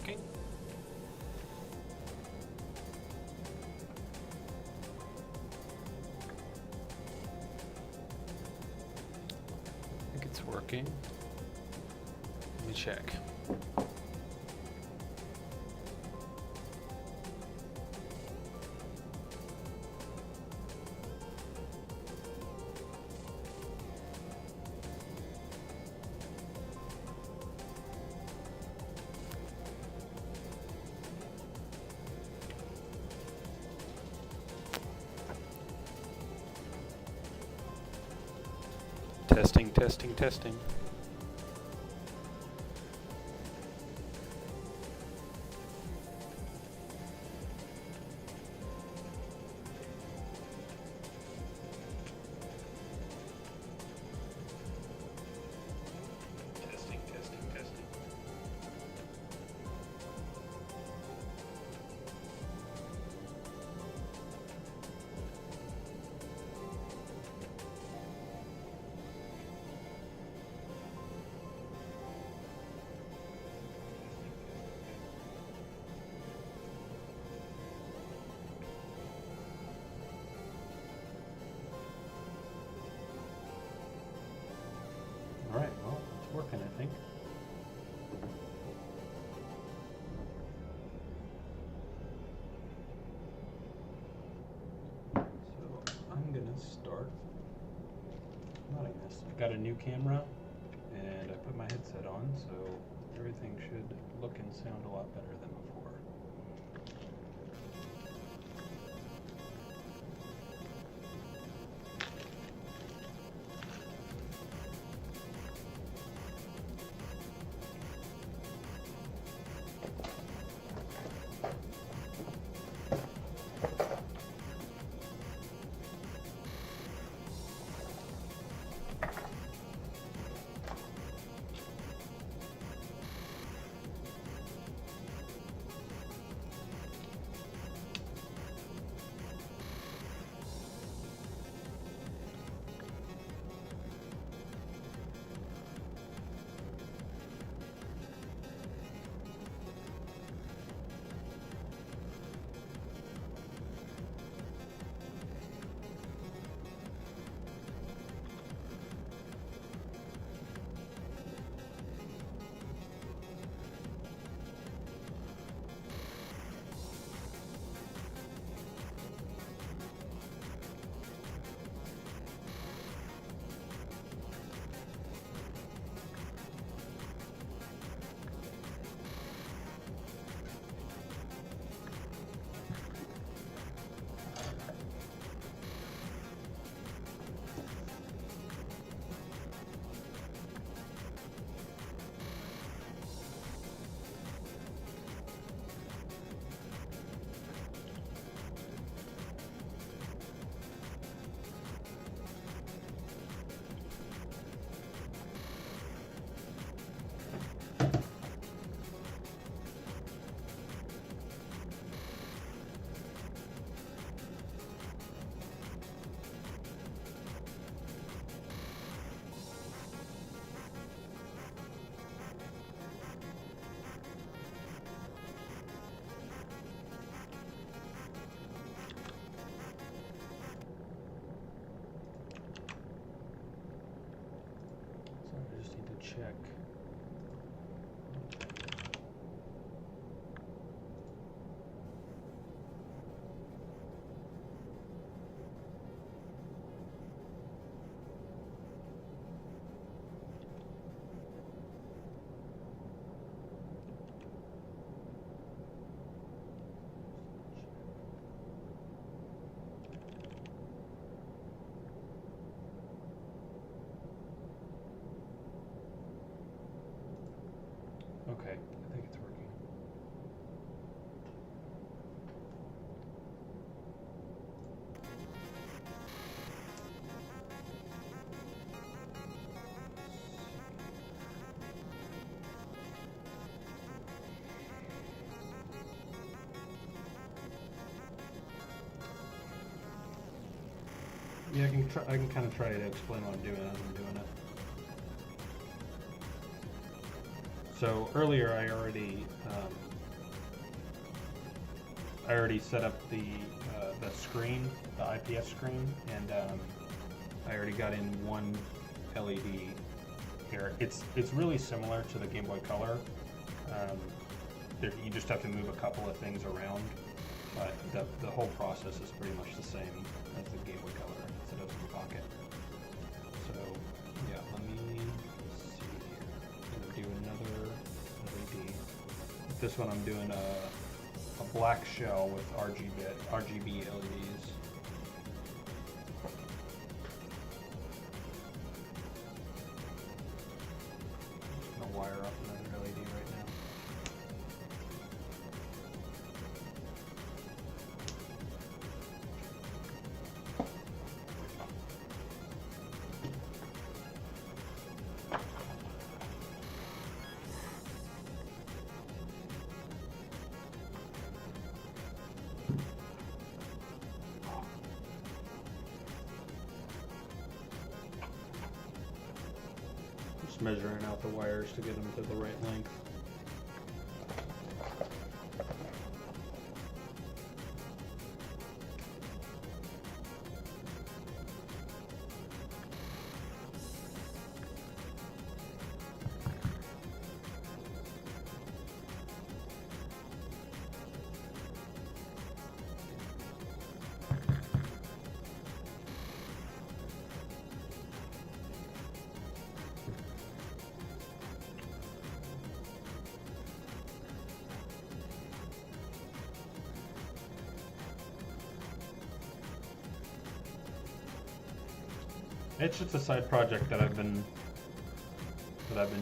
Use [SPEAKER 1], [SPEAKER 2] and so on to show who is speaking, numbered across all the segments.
[SPEAKER 1] working? I think it's working. Let me check. Testing, testing, testing. Testing, testing, testing. All right, well, it's working, I think. So I'm gonna start. Not I guess. I got a new camera, and I put my headset on, so everything should look and sound a lot better than before. So I just need to check. Okay, I think it's working. Yeah, I can kind of try to explain what I'm doing as I'm doing it. So earlier I already I already set up the screen, the IPS screen, and I already got in one LED here. It's really similar to the Game Boy Color. You just have to move a couple of things around, but the whole process is pretty much the same as the Game Boy Color instead of the Pocket. So yeah, let me see here. I'm gonna do another LED. This one I'm doing a black shell with RGB LEDs. Just gonna wire up another LED right now. Just measuring out the wires to get them to the right length. It's just a side project that I've been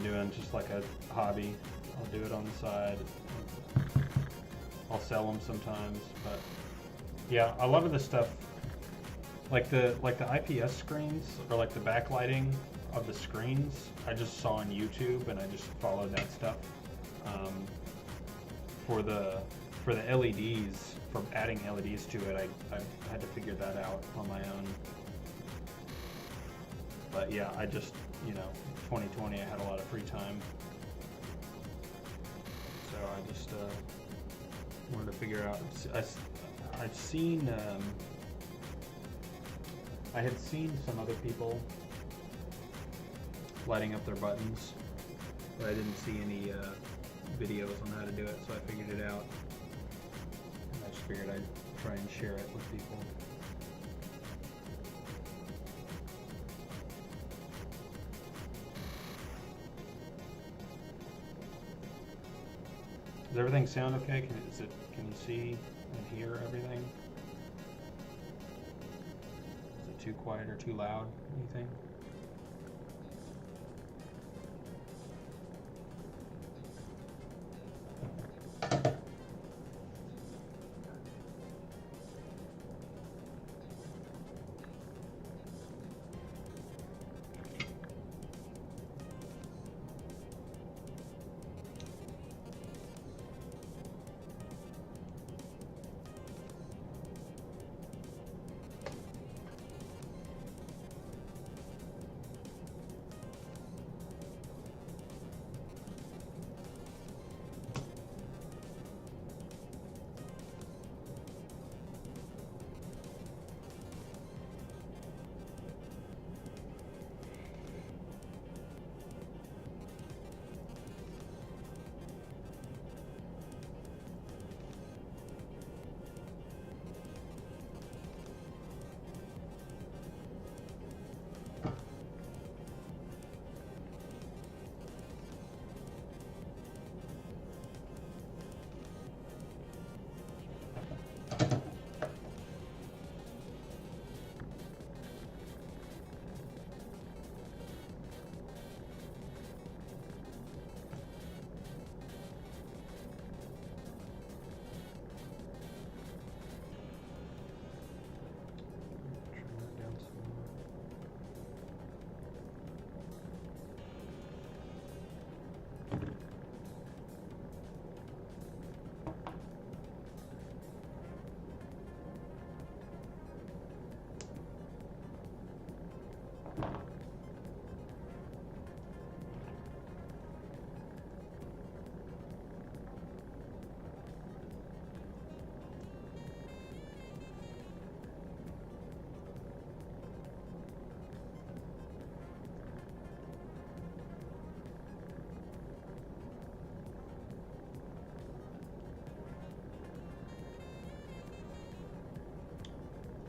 [SPEAKER 1] doing, just like a hobby. I'll do it on the side. I'll sell them sometimes, but yeah, a lot of the stuff, like the IPS screens or like the backlighting of the screens, I just saw on YouTube and I just followed that stuff. For the LEDs, for adding LEDs to it, I had to figure that out on my own. But yeah, I just, 2020, I had a lot of free time. So I just wanted to figure out, I've seen, I had seen some other people lighting up their buttons, but I didn't see any videos on how to do it, so I figured it out. And I just figured I'd try and share it with people. Does everything sound okay? Can you see and hear everything? Is it too quiet or too loud? Anything?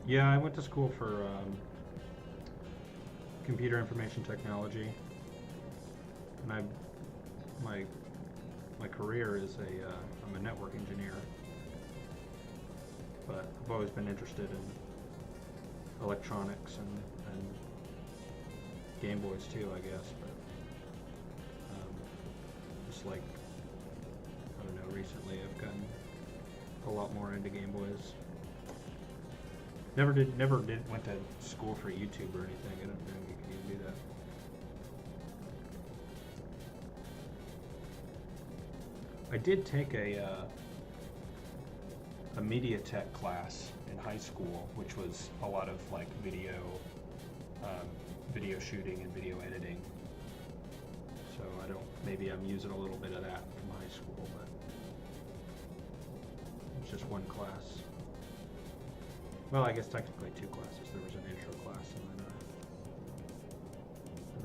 [SPEAKER 1] Yeah, I went to school for computer information technology, and my career is I'm a network engineer, but I've always been interested in electronics and Gameboys too, I guess. But just like, I don't know, recently I've gotten a lot more into Gameboys. Never went to school for YouTube or anything. I don't think you can even do that. I did take a media tech class in high school, which was a lot of like video shooting and video editing. So maybe I'm using a little bit of that from high school, but it's just one class. Well, I guess technically two classes. There was an intro class and then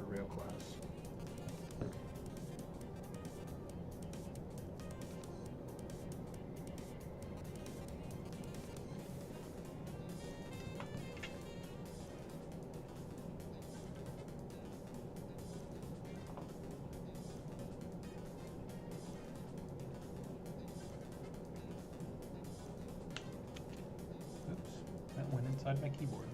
[SPEAKER 1] a real class. That went inside my keyboard.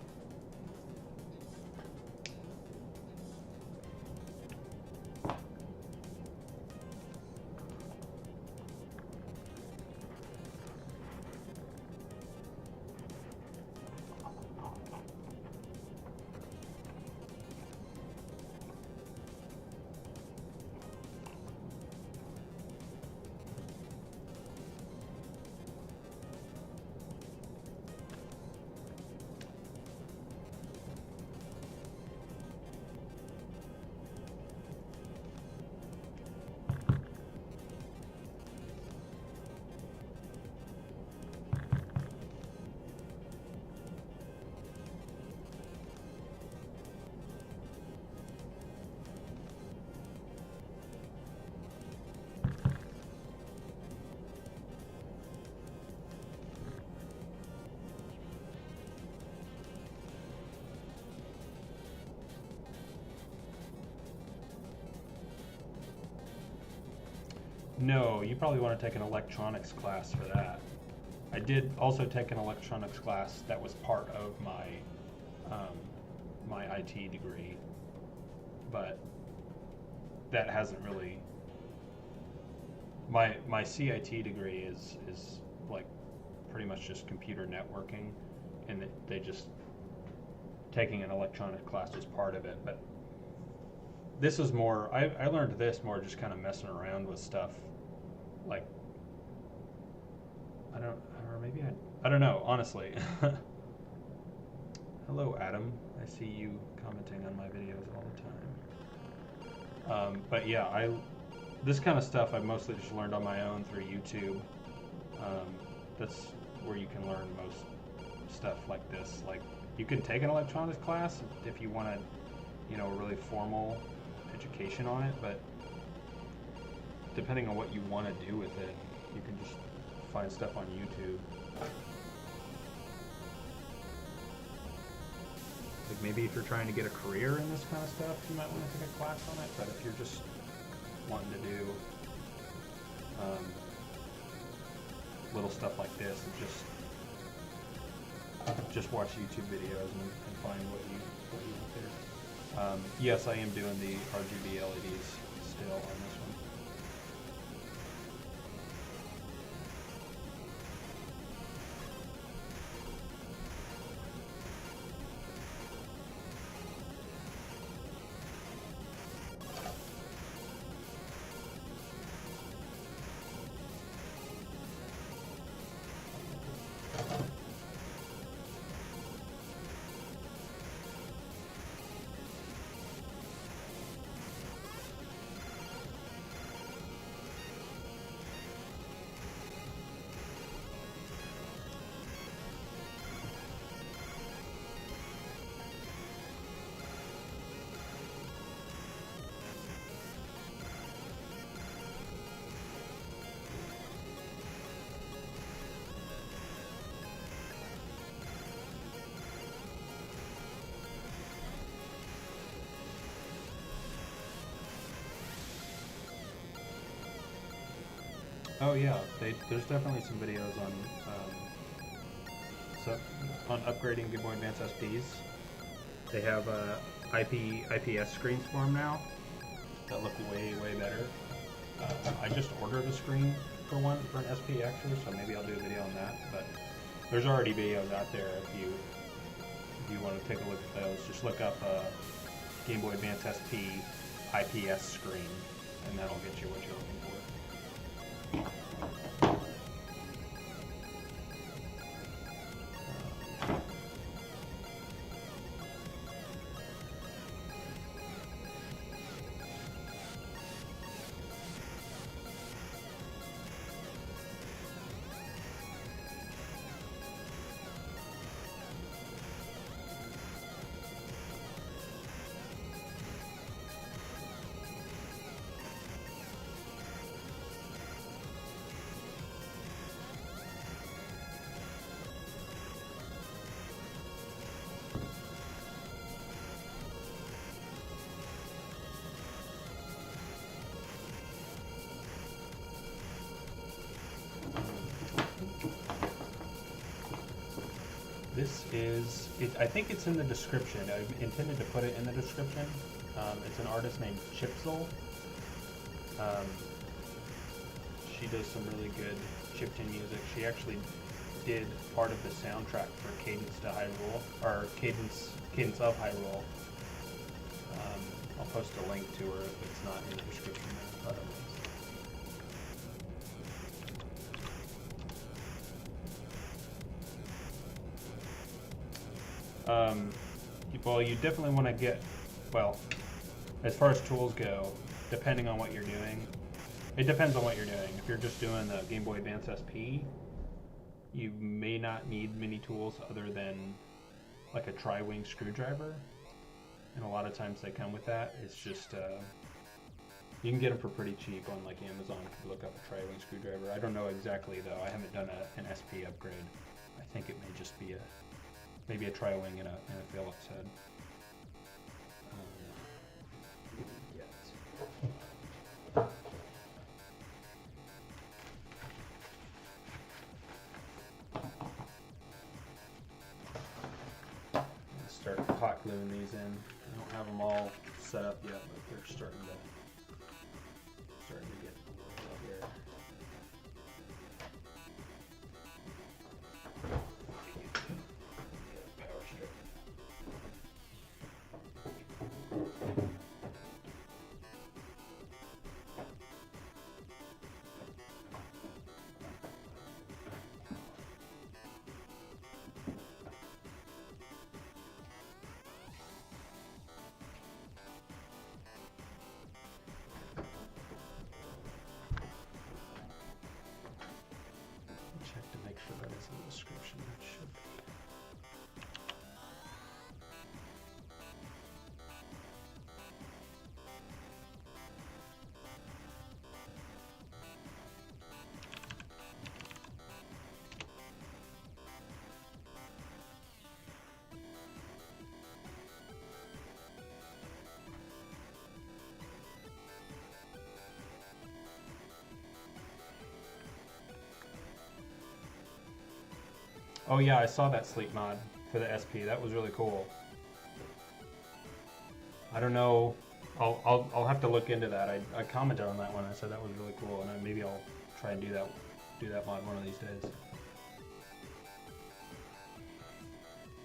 [SPEAKER 1] No, you probably want to take an electronics class for that. I did also take an electronics class that was part of my IT degree, but that hasn't really. My CIT degree is like pretty much just computer networking, and they just taking an electronic class is part of it, but this is more, I learned this more just kind of messing around with stuff, like, I don't know, honestly. Hello, Adam. I see you commenting on my videos all the time. But yeah, this kind of stuff I mostly just learned on my own through YouTube. That's where you can learn most stuff like this. Like, you can take an electronics class if you want to, a really formal education on it, but depending on what you want to do with it, you can just find stuff on YouTube. Like, maybe if you're trying to get a career in this kind of stuff, you might want to take a class on it, but if you're just wanting to do little stuff like this, and just watch YouTube videos and find what you want there. Yes, I am doing the RGB LEDs still on this one. Oh yeah, there's definitely some videos on so, on upgrading Game Boy Advance SPs. They have IPS screens for them now that look way better. I just ordered a screen for an SP actually, so maybe I'll do a video on that. But there's already videos out there if you want to take a look at those. Just look up Game Boy Advance SP IPS screen, and that'll get you what you're looking for. This is, I think it's in the description. I intended to put it in the description. It's an artist named Chipzel. She does some really good chiptune music. She actually did part of the soundtrack for Cadence to Hyrule, or Cadence of Hyrule. I'll post a link to her if it's not in the description. I thought it was. Well, you definitely want to get, well, as far as tools go, depending on what you're doing, it depends on what you're doing. If you're just doing the Game Boy Advance SP, you may not need many tools other than like a tri-wing screwdriver, and a lot of times they come with that. It's just, you can get them for pretty cheap on like Amazon if you look up a tri-wing screwdriver. I don't know exactly though, I haven't done an SP upgrade. I think it may just be maybe a tri-wing and a Phillips head. Start hot gluing these in. I don't have them all set up yet, but they're starting to get a little here. Power strip. Check to make sure that is in the description. That should be. Oh yeah, I saw that sleep mod for the SP. That was really cool. I don't know. I'll have to look into that. I commented on that one. I said that was really cool, and maybe I'll try and do that mod one of these days.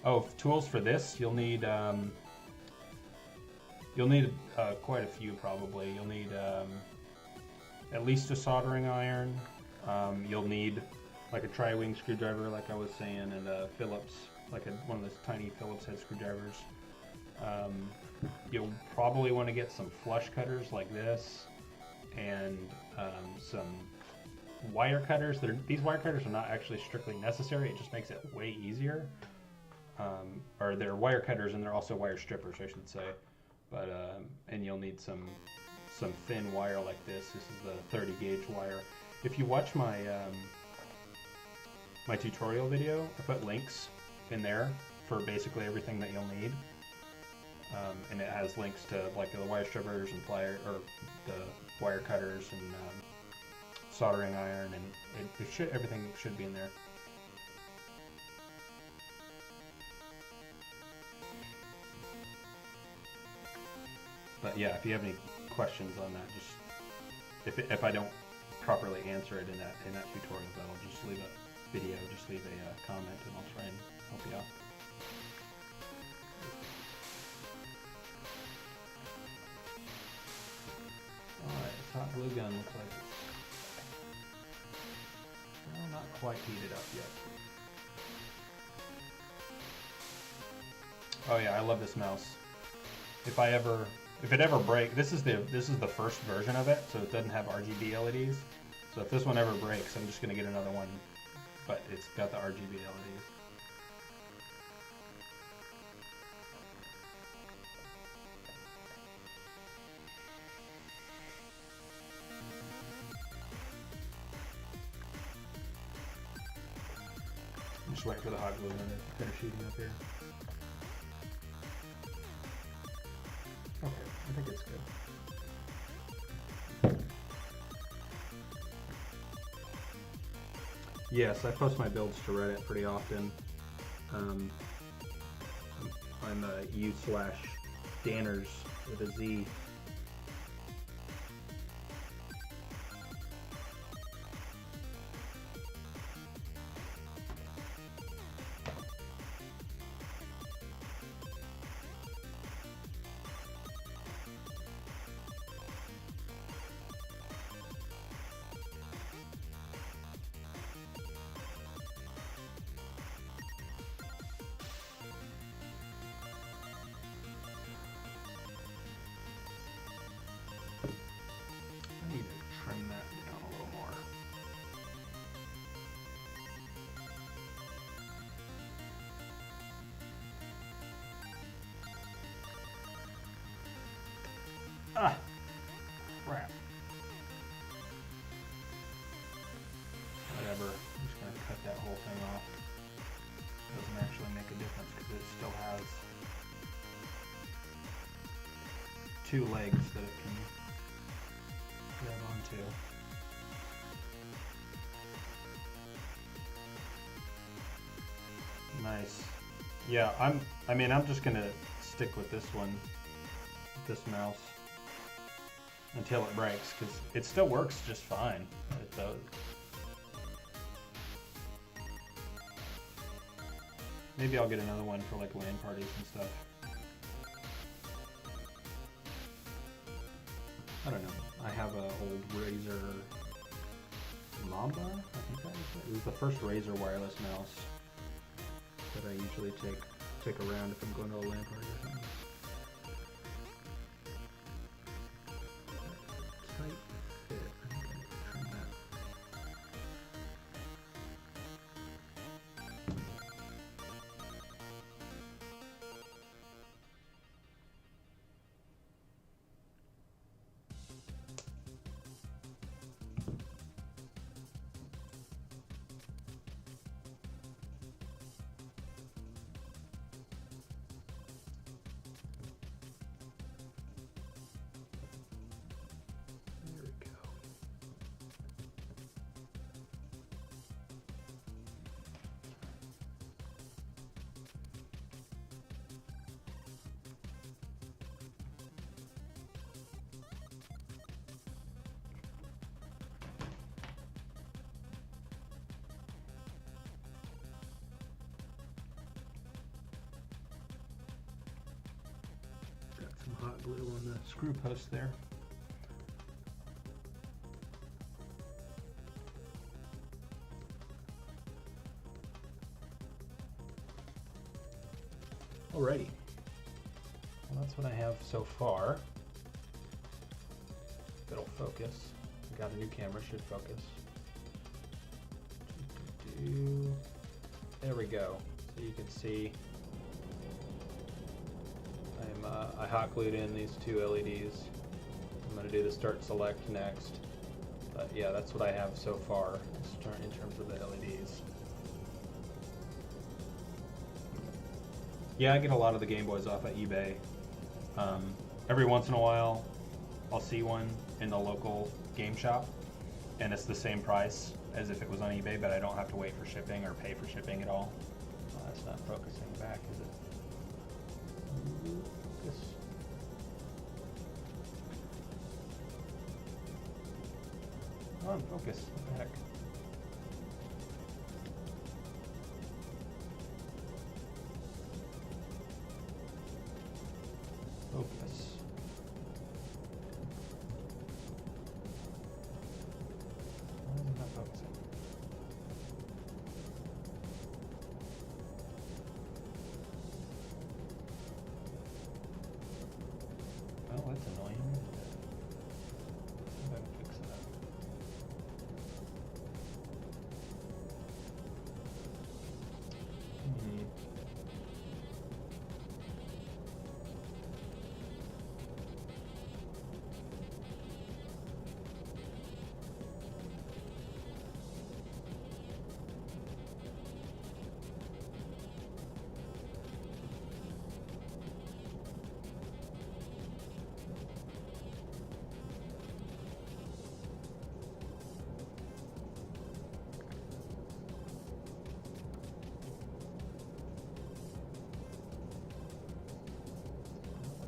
[SPEAKER 1] Oh, tools for this, you'll need quite a few probably. You'll need at least a soldering iron. You'll need like a tri-wing screwdriver, like I was saying, and a Phillips, like one of those tiny Phillips head screwdrivers. You'll probably want to get some flush cutters like this, and some wire cutters. These wire cutters are not actually strictly necessary. It just makes it way easier. Or they're wire cutters and they're also wire strippers, I should say. But and you'll need some thin wire like this. This is the 30 gauge wire. If you watch my my tutorial video, I put links in there for basically everything that you'll need. And it has links to like the wire strippers and pliers, or the wire cutters, and soldering iron, and everything should be in there. But yeah, if you have any questions on that, just if I don't properly answer it in that tutorial, that'll just leave a video, just leave a comment, and I'll try and help you out. Alright, this hot glue gun looks like it's not quite heated up yet. Oh yeah, I love this mouse. If it ever breaks, this is the first version of it, so it doesn't have RGB LEDs. So if this one ever breaks, I'm just gonna get another one, but it's got the RGB LEDs. I'm just waiting for the hot glue gun to finish heating up here. Okay, I think it's good. Yes, I post my builds to Reddit pretty often. I'm u/Danners with a Z. I need to trim that down a little more. Ah! Crap. Whatever. I'm just going to cut that whole thing off. Doesn't actually make a difference because it still has two legs that it can grab onto. Nice. Yeah, I'm just gonna stick with this one, this mouse, until it breaks, because it still works just fine. It does. Maybe I'll get another one for like LAN parties and stuff. I don't know. I have an old Razer Mamba, I think that was it. It was the first Razer wireless mouse that I usually take around if I'm going to a LAN party or something. Tight fit. I think I need to trim that. There we go. Got some hot glue on the screw post there. Alrighty. Well, that's what I have so far. If it'll focus. I got a new camera, should focus. There we go. So you can see I hot glued in these two LEDs. I'm going to do the start select next. But yeah, that's what I have so far in terms of the LEDs. Yeah, I get a lot of the Gameboys off at eBay. Every once in a while, I'll see one in the local game shop, and it's the same price as if it was on eBay, but I don't have to wait for shipping or pay for shipping at all. Oh, that's not focusing back, is it? Focus. Come on, focus. What the heck? Focus. Why is it not focusing? Well, that's annoying. See if I can fix that. Hmm.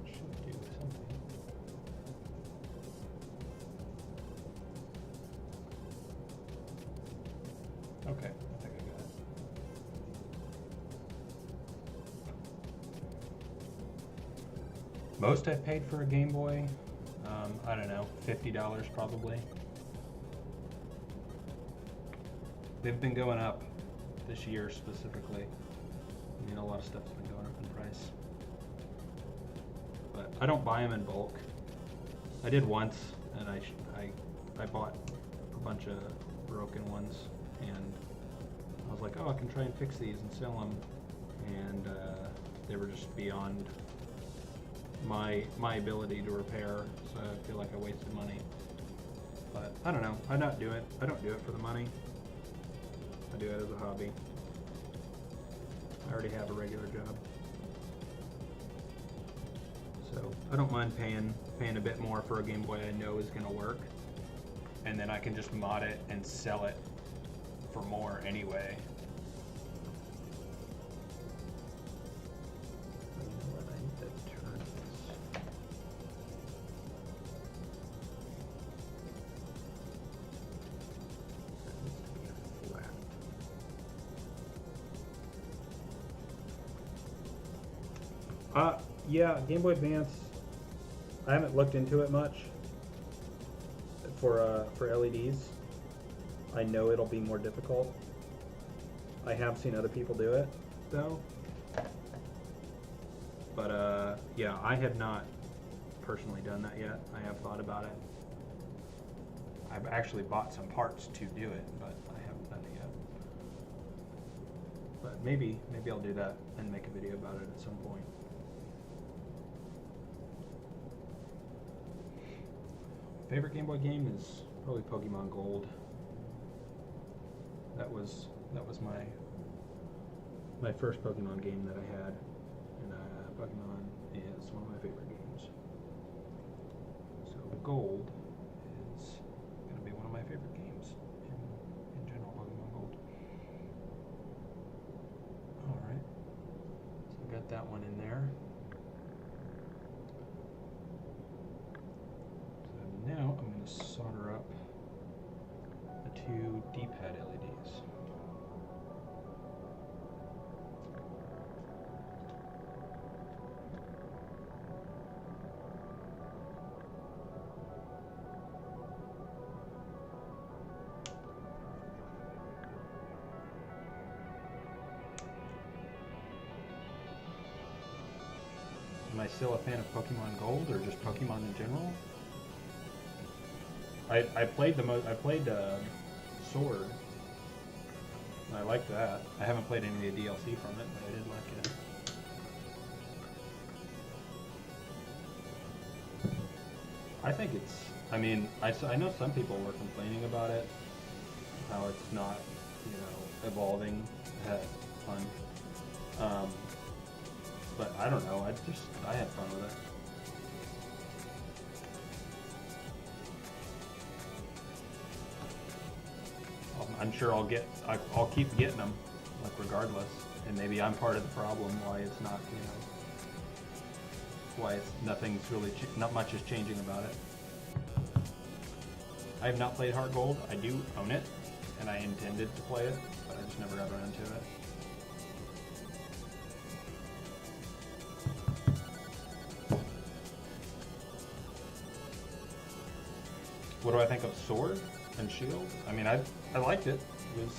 [SPEAKER 1] Should do something. Okay, I think I got it. Most I've paid for a Game Boy, I don't know, $50 probably. They've been going up this year specifically. I mean, a lot of stuff's been going up in price. But I don't buy them in bulk. I did once, and I bought a bunch of broken ones, and I was like, oh, I can try and fix these and sell them, and they were just beyond my ability to repair, so I feel like I wasted money. But I don't know. I don't do it for the money. I do it as a hobby. I already have a regular job. So I don't mind paying a bit more for a Game Boy I know is gonna work. And then I can just mod it and sell it for more anyway. You know what? I need to turn this. That needs to be flat. Yeah, Game Boy Advance. I haven't looked into it much for LEDs. I know it'll be more difficult. I have seen other people do it though. But yeah, I have not personally done that yet. I have thought about it. I've actually bought some parts to do it, but I haven't done it yet. But maybe I'll do that and make a video about it at some point. Favorite Game Boy game is probably Pokemon Gold. That was my first Pokemon game that I had, and Pokemon is one of my favorite games. So Gold is going to be one of my favorite games in general, Pokemon Gold. All right, so I got that one in there. Now I'm going to solder up the two D-pad LEDs. Am I still a fan of Pokemon Gold or just Pokemon in general? I played Sword. I liked that. I haven't played any of the DLC from it, but I did like it. I think it's. I mean, I know some people were complaining about it, how it's not, evolving. Fun. But I don't know. I had fun with it. I'm sure I'll keep getting them, like regardless. And maybe I'm part of the problem why it's not, you know, why nothing's really, not much is changing about it. I have not played Heart Gold. I do own it, and I intended to play it, but I just never got around to it. What do I think of Sword and Shield? I mean, I liked it. It was.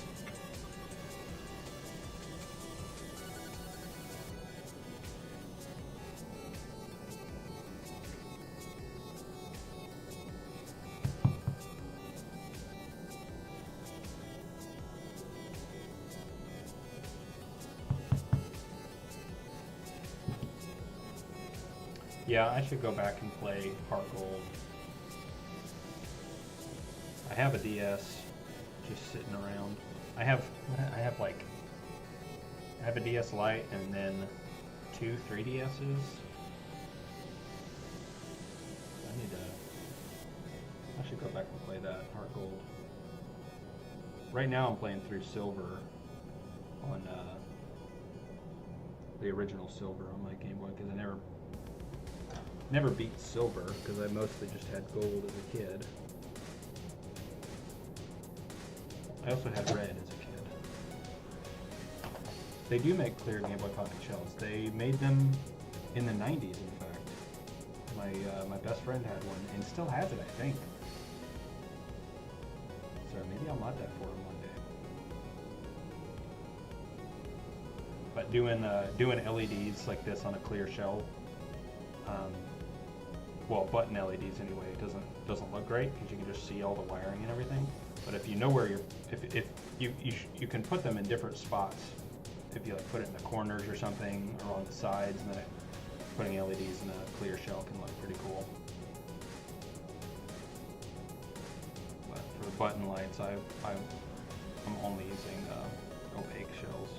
[SPEAKER 1] Yeah, I should go back and play Heart Gold. I have a DS just sitting around. I have a DS Lite and then 2 3DSs. I should go back and play that Heart Gold. Right now I'm playing through Silver on the original Silver on my Game Boy because I never beat Silver because I mostly just had Gold as a kid. I also had Red as a kid. They do make clear Game Boy Pocket shells. They made them in the 90s, in fact. My best friend had one and still has it, I think. So maybe I'll mod that for him one day. But doing LEDs like this on a clear shell, well, button LEDs anyway, it doesn't look great because you can just see all the wiring and everything. But if you know where if you can put them in different spots. If you like put it in the corners or something, or on the sides, and then putting LEDs in a clear shell can look pretty cool. But for the button lights, I'm only using opaque shells.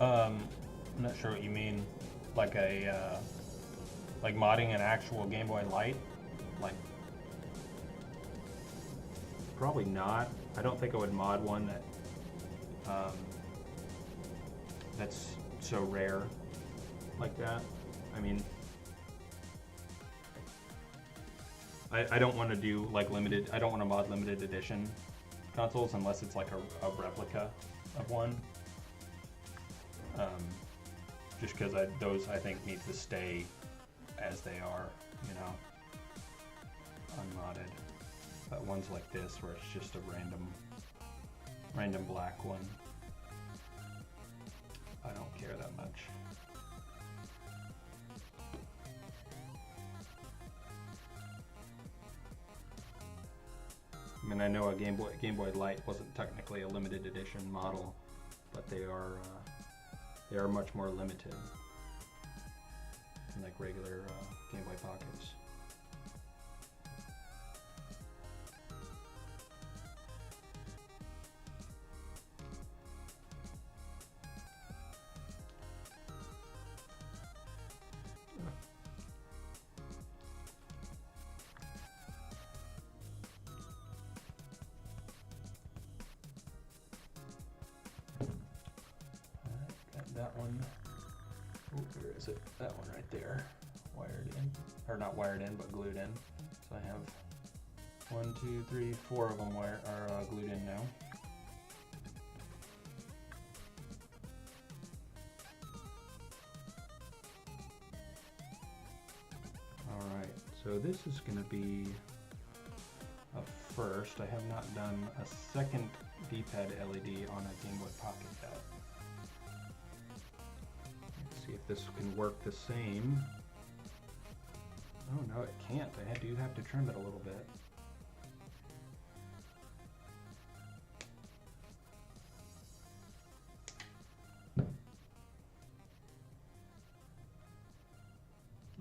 [SPEAKER 1] I'm not sure what you mean. Like like modding an actual Game Boy Light Like, probably not. I don't think I would mod one that that's so rare like that. I mean, I don't want to do like limited. I don't want to mod limited edition consoles unless it's like a replica of one. Just because those I think need to stay as they are, you know, unmodded. But ones like this where it's just a random black one, I don't care that much. I mean, I know a Game Boy Light wasn't technically a limited edition model, but they are much more limited than like regular Game Boy Pockets. That one, oh, where is it? That one right there, wired in, or not wired in, but glued in. So I have 1, 2, 3, 4 of them are glued in now. All right, so this is going to be a first. I have not done a second D-pad LED on a Game Boy Pocket yet. See if this can work the same. Oh no, it can't. I do have to trim it a little bit.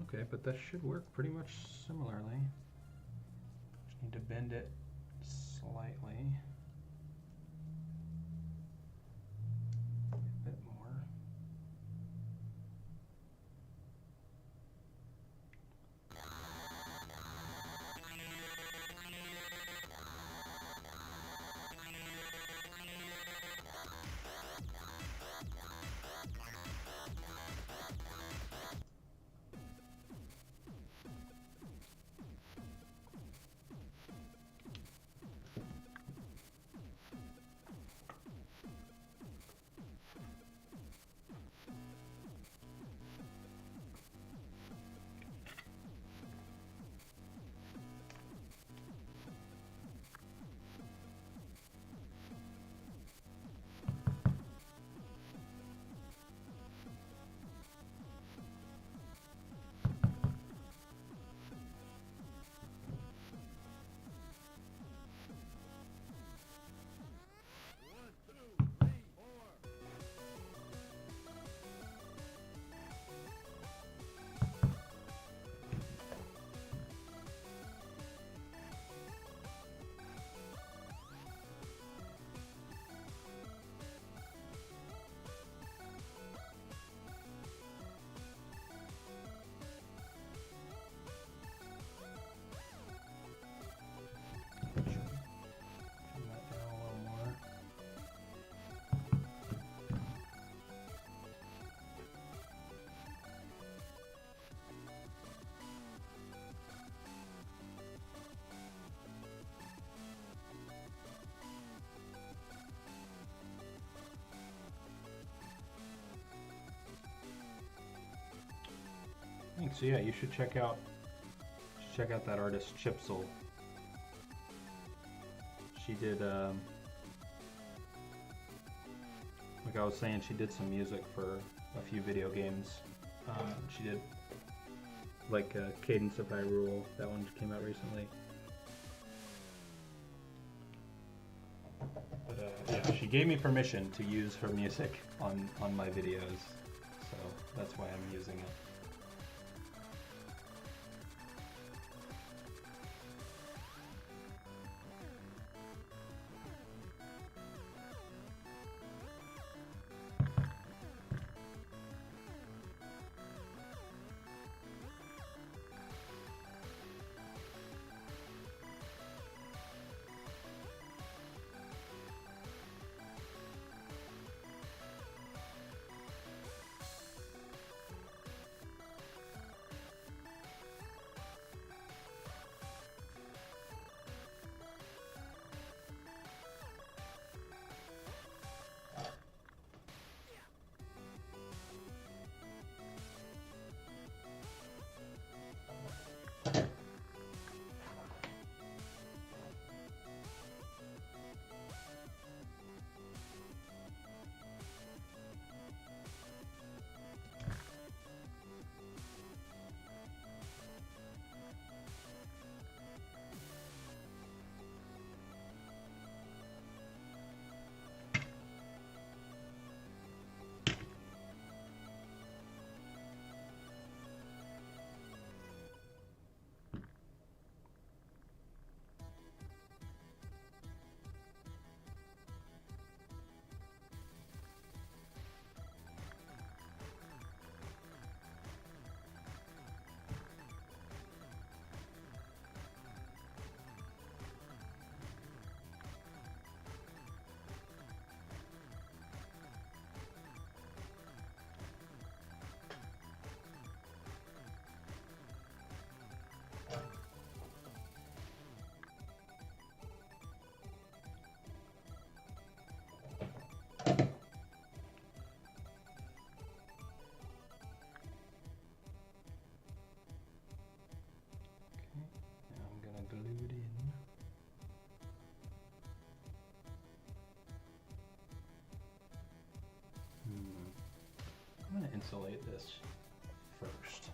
[SPEAKER 1] Okay, but that should work pretty much similarly. Just need to bend it slightly. A bit more. Thanks. So yeah, you should check out that artist Chipsel. She did like I was saying, she did some music for a few video games. She did like Cadence of Hyrule. That one came out recently. But yeah, she gave me permission to use her music on my videos, so that's why I'm using it. isolate this first.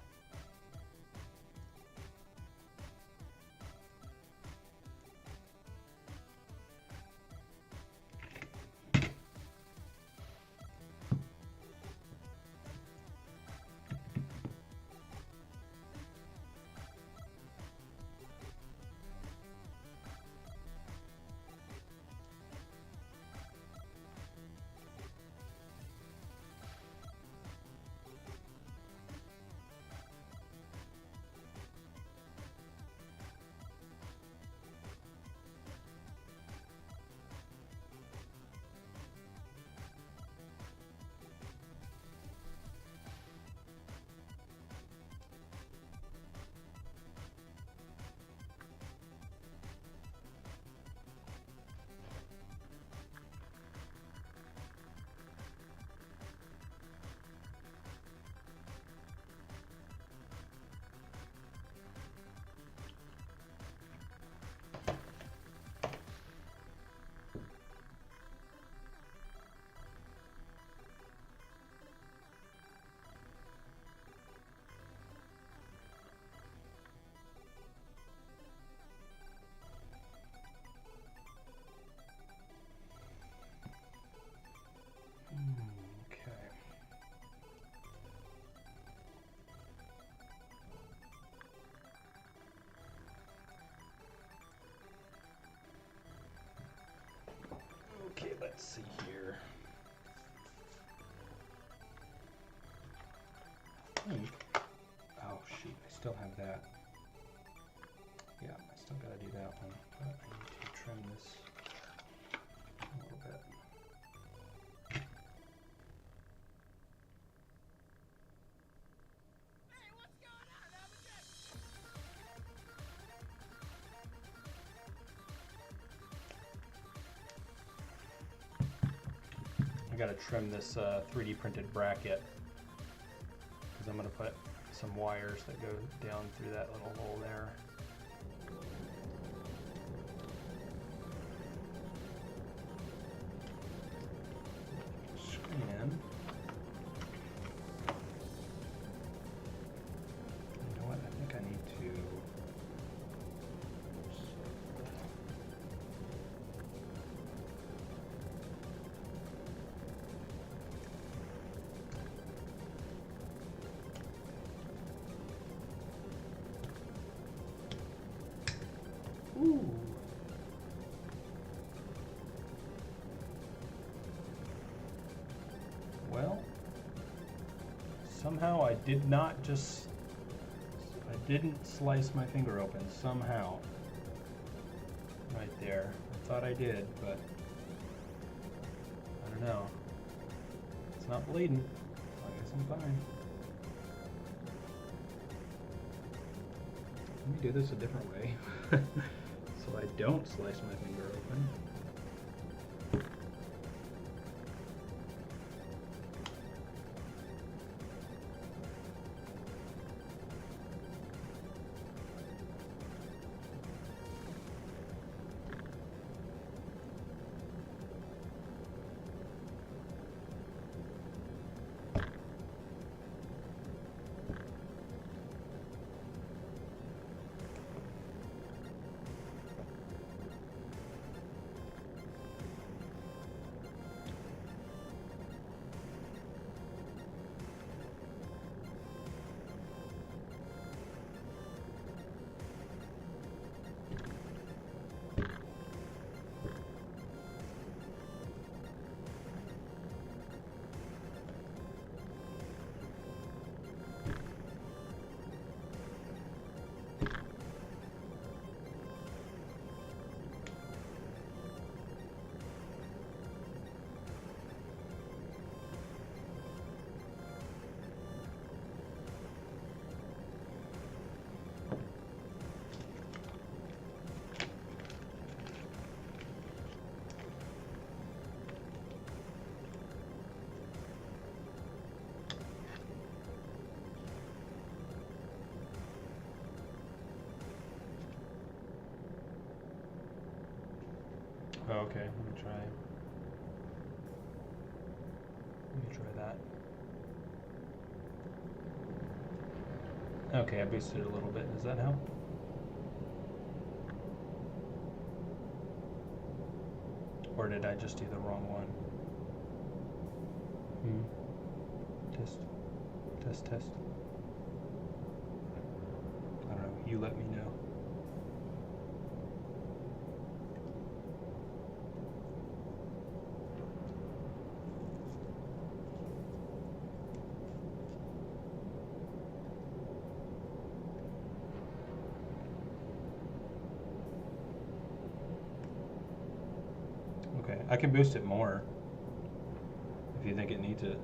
[SPEAKER 1] Okay, let's see here. Oh shoot, I still have that. Yeah, I still gotta do that one, but I need to trim this a little bit.
[SPEAKER 2] Hey, what's going on,
[SPEAKER 1] I gotta trim this 3D printed bracket because I'm gonna put some wires that go down through that little hole there. Screen in. You know what? I think I need to. Ooh. Well, somehow I did not just, I didn't slice my finger open somehow. Right there. I thought I did, but I don't know. It's not bleeding. I guess I'm fine. Let me do this a different way. So I don't slice my finger open. Oh, okay, let me try that. Okay, I boosted it a little bit. Does that help? Or did I just do the wrong one? Test. Test, test. I don't know. You let me know. Okay, I can boost it more if you think it needs it.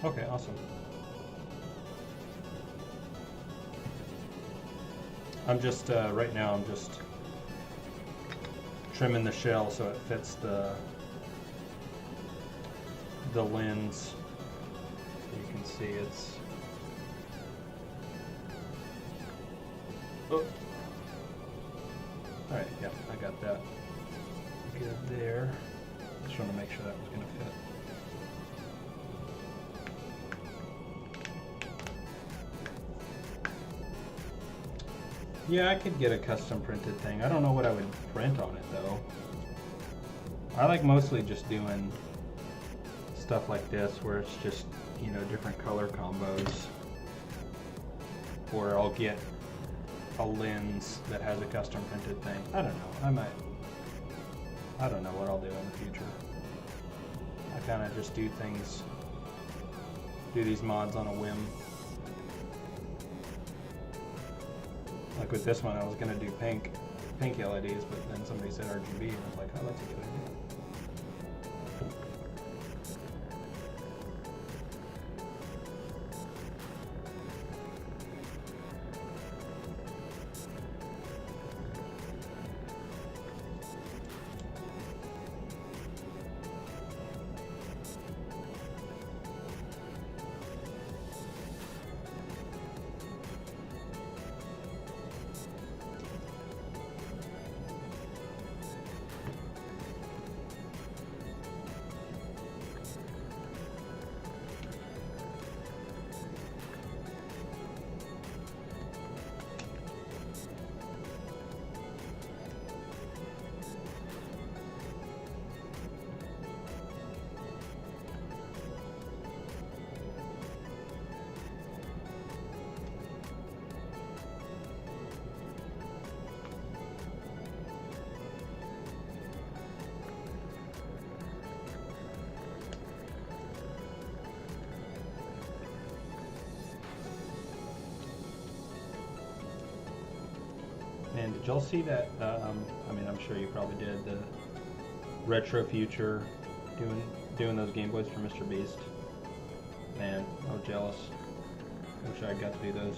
[SPEAKER 1] Okay, awesome. I'm just, right now I'm just trimming the shell so it fits the lens. So you can see it's, oh. Alright, yeah, I got that good there. Just want to make sure that was going to fit. Yeah, I could get a custom printed thing. I don't know what I would print on it though. I like mostly just doing stuff like this where it's just, you know, different color combos. Or I'll get a lens that has a custom printed thing. I don't know. I don't know what I'll do in the future. I kind of just do these mods on a whim. Like with this one, I was gonna do pink LEDs, but then somebody said RGB, and I was like, oh, that's a good idea. And did y'all see that? I mean, I'm sure you probably did. The Retro Future doing those Gameboys for Mr. Beast. Man, I was jealous. Wish I got to do those.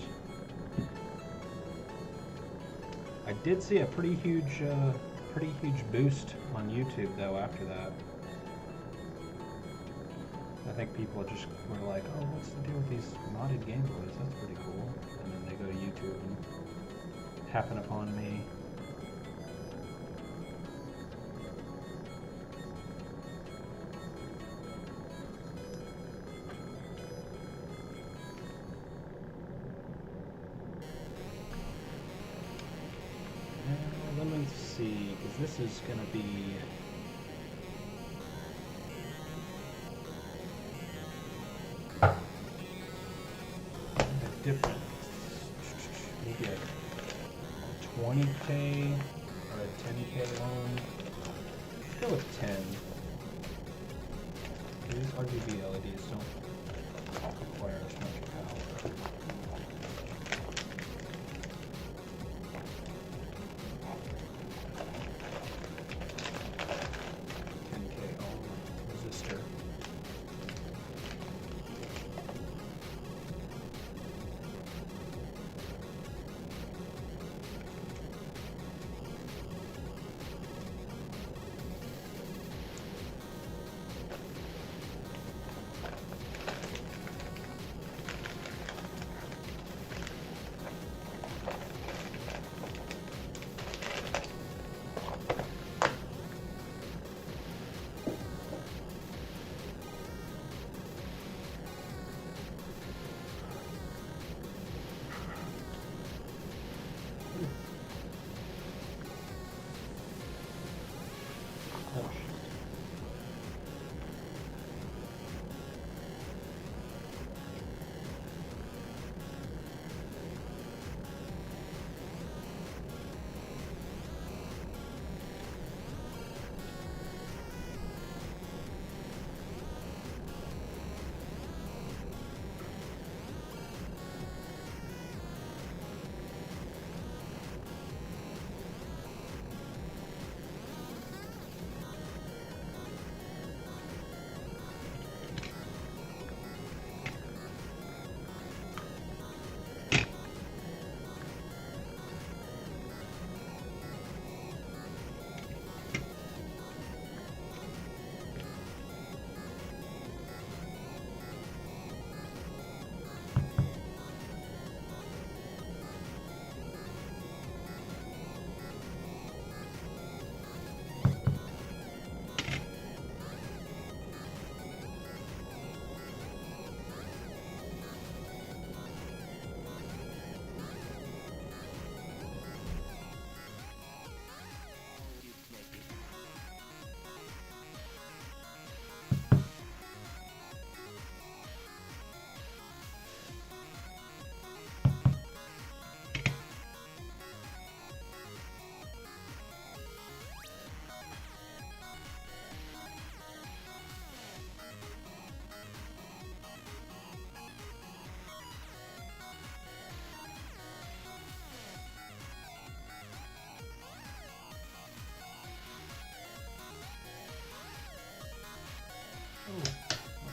[SPEAKER 1] I did see a pretty huge boost on YouTube though after that. I think people just were like, "Oh, what's the deal with these modded Gameboys? That's pretty cool." And then they go to YouTube and happen upon me. Let me see, because this is going to be different. Maybe a 10. These RGB LEDs don't require as much power.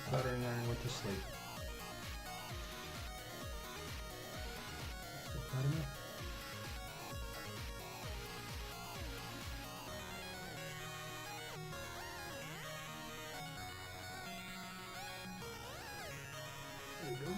[SPEAKER 1] Soldering iron went to sleep. Is that enough? There you go.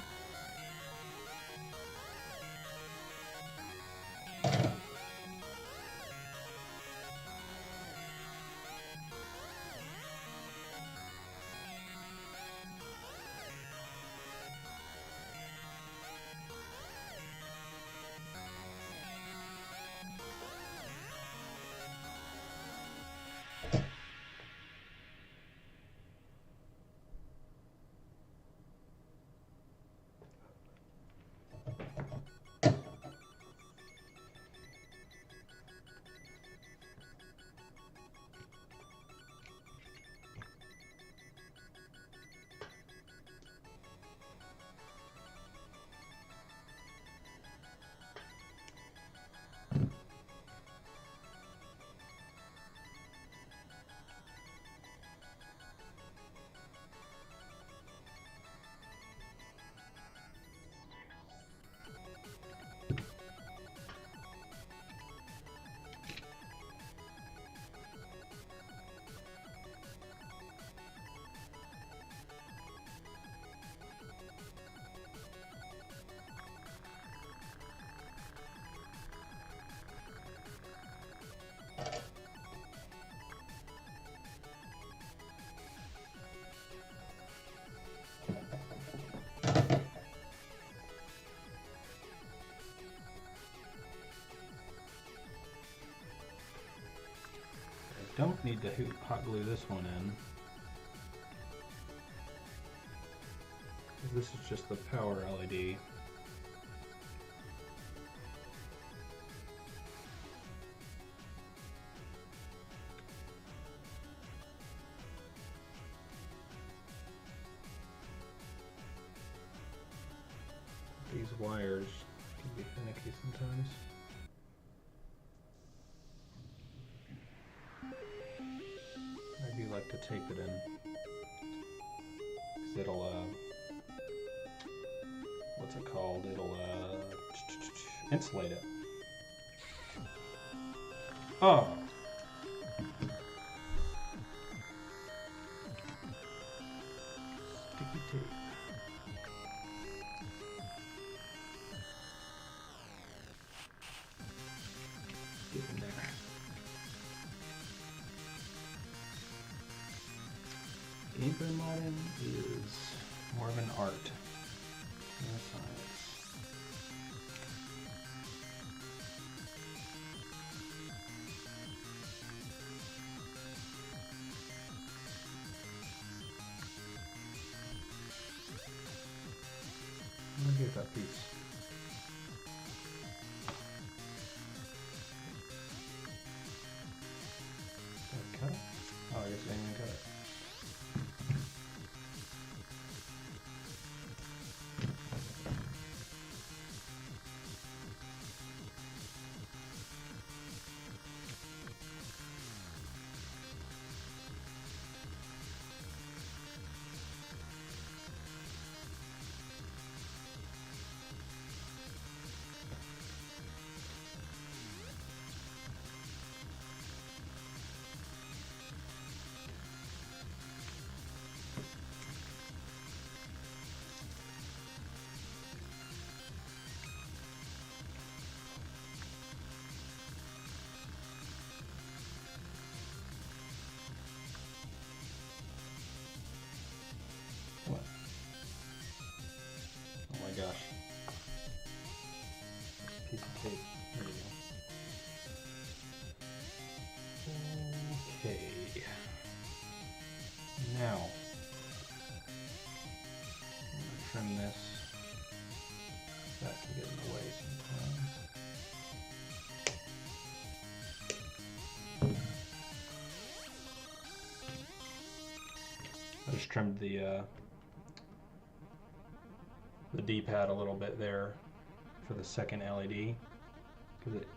[SPEAKER 1] Don't need to hot glue this one in. This is just the power LED. These wires can be finicky sometimes. I do like to tape it in, because it'll, what's it called? It'll, insulate it. Oh! Sticky tape. Get in there. Gameboy modding is more of an art than a science. Look at that piece. Did I cut it? Oh, I guess I didn't even cut it. What? Oh my gosh. Piece of tape. There we go. Okay. Now, I'm going to trim this. That can get in the way sometimes. I just trimmed the D-pad a little bit there for the second LED, because it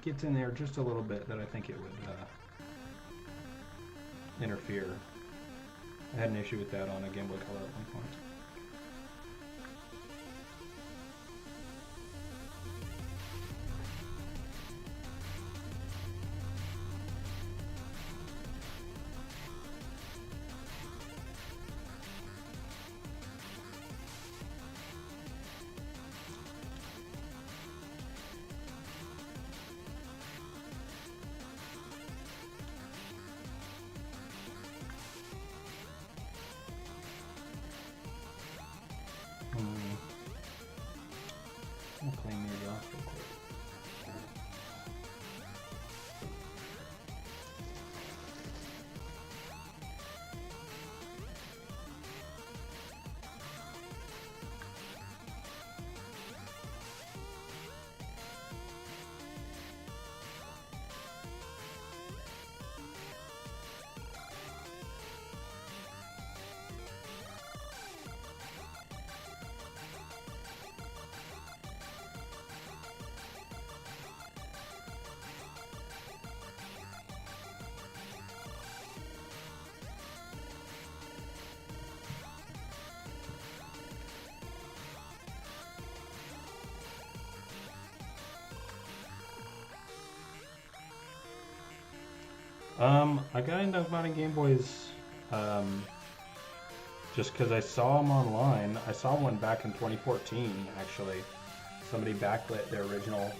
[SPEAKER 1] gets in there just a little bit that I think it would interfere. I had an issue with that on a Gameboy Color at one point. I'll clean these off real quick. I got into mounting Game Boys just because I saw them online. I saw one back in 2014, actually. Somebody backlit their original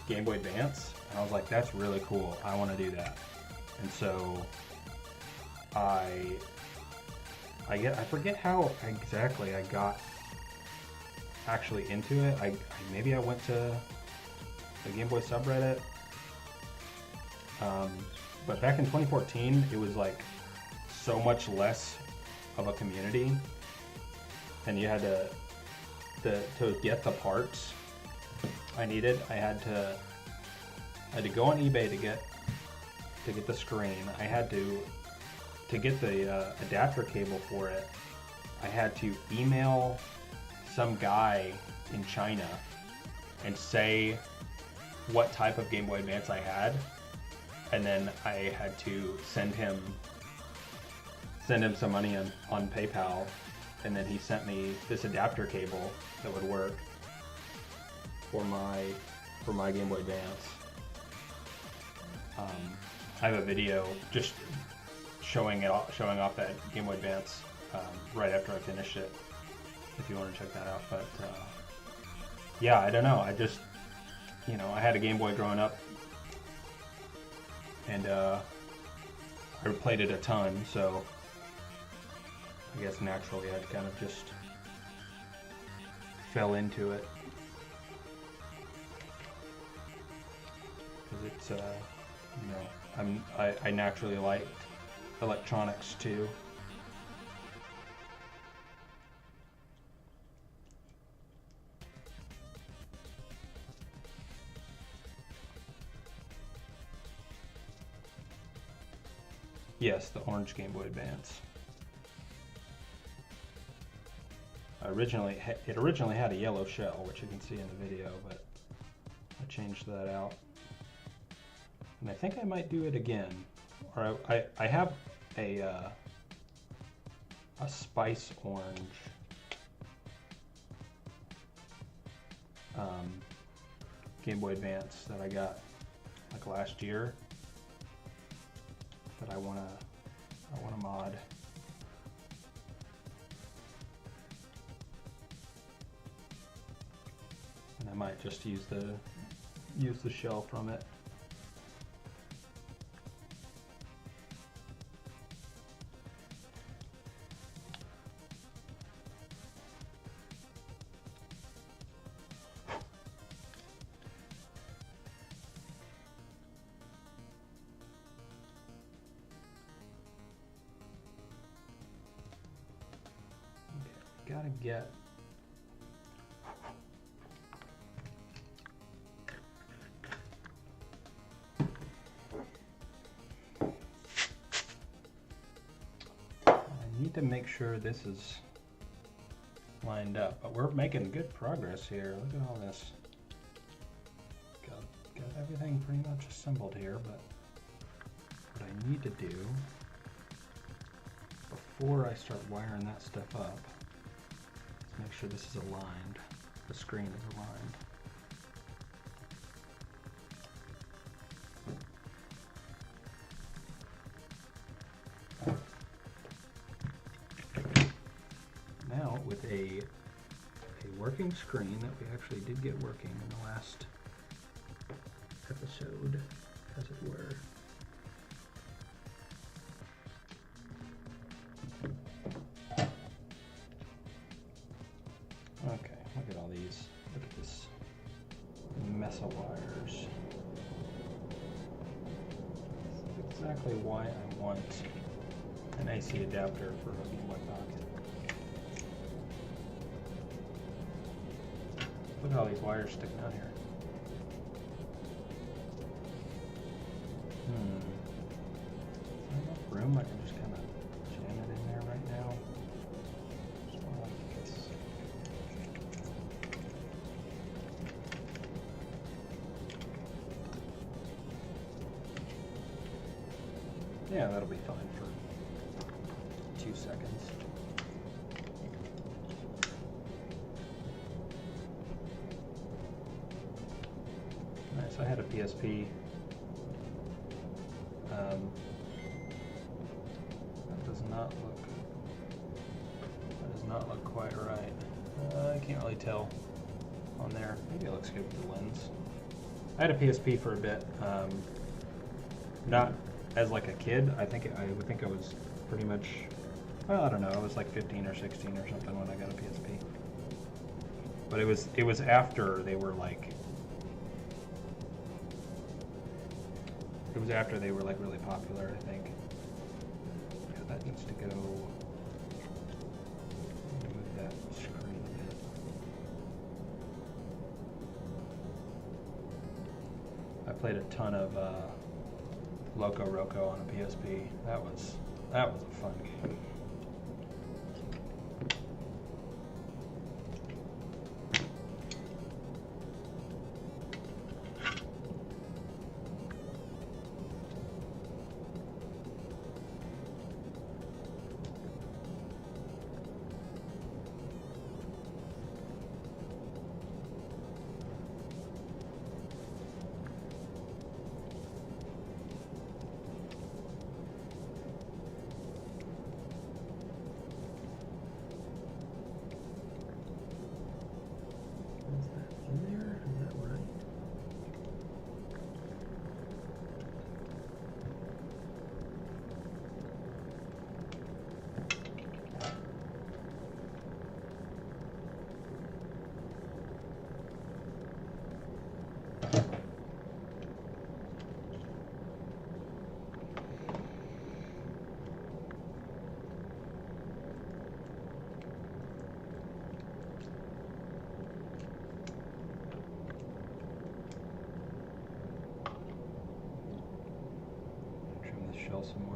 [SPEAKER 1] Game Boy Advance, and I was like, that's really cool. I want to do that. And so I forget how exactly I got actually into it. Maybe I went to the Game Boy subreddit. But back in 2014, it was like so much less of a community, and you had to get the parts I needed. I had to go on eBay to get the screen. I had to get the adapter cable for it. I had to email some guy in China and say what type of Game Boy Advance I had, and then I had to send him some money on PayPal, and then he sent me this adapter cable that would work for my Game Boy Advance. I have a video just showing off that Game Boy Advance right after I finished it, if you want to check that out. But yeah, I don't know. I just, I had a Game Boy growing up, and I played it a ton, so I guess naturally I kind of just fell into it. Because it's, I naturally liked electronics too. Yes, the orange Game Boy Advance. It originally had a yellow shell, which you can see in the video, but I changed that out. And I think I might do it again. Or I have a spice orange Game Boy Advance that I got like last year that I wanna mod. And I might just use the shell from it. Gotta get I need to make sure this is lined up, but we're making good progress here. Look at all this. Got everything pretty much assembled here, but what I need to do before I start wiring that stuff up, make sure this is aligned, the screen is aligned. Now with a working screen that we actually did get working in the last episode, as it were. Okay, look at all these. Look at this mess of wires. This is exactly why I want an AC adapter for a Game Boy Pocket. Look at all these wires sticking out here. Is there enough room? I can just kind of jam it in there right now. Just like this. Yeah, that'll be fine for 2 seconds. Alright, so I had a PSP. That does not look quite right. I can't really tell on there. Maybe it looks good with the lens. I had a PSP for a bit. Not as like a kid. I would think I was pretty much, well, I don't know, I was like 15 or 16 or something when I got a PSP. But it was after they were like, really popular, I think. Yeah, that needs to go. Move that screen a bit. I played a ton of Loco Roco on a PSP. That was a fun game. sell some more.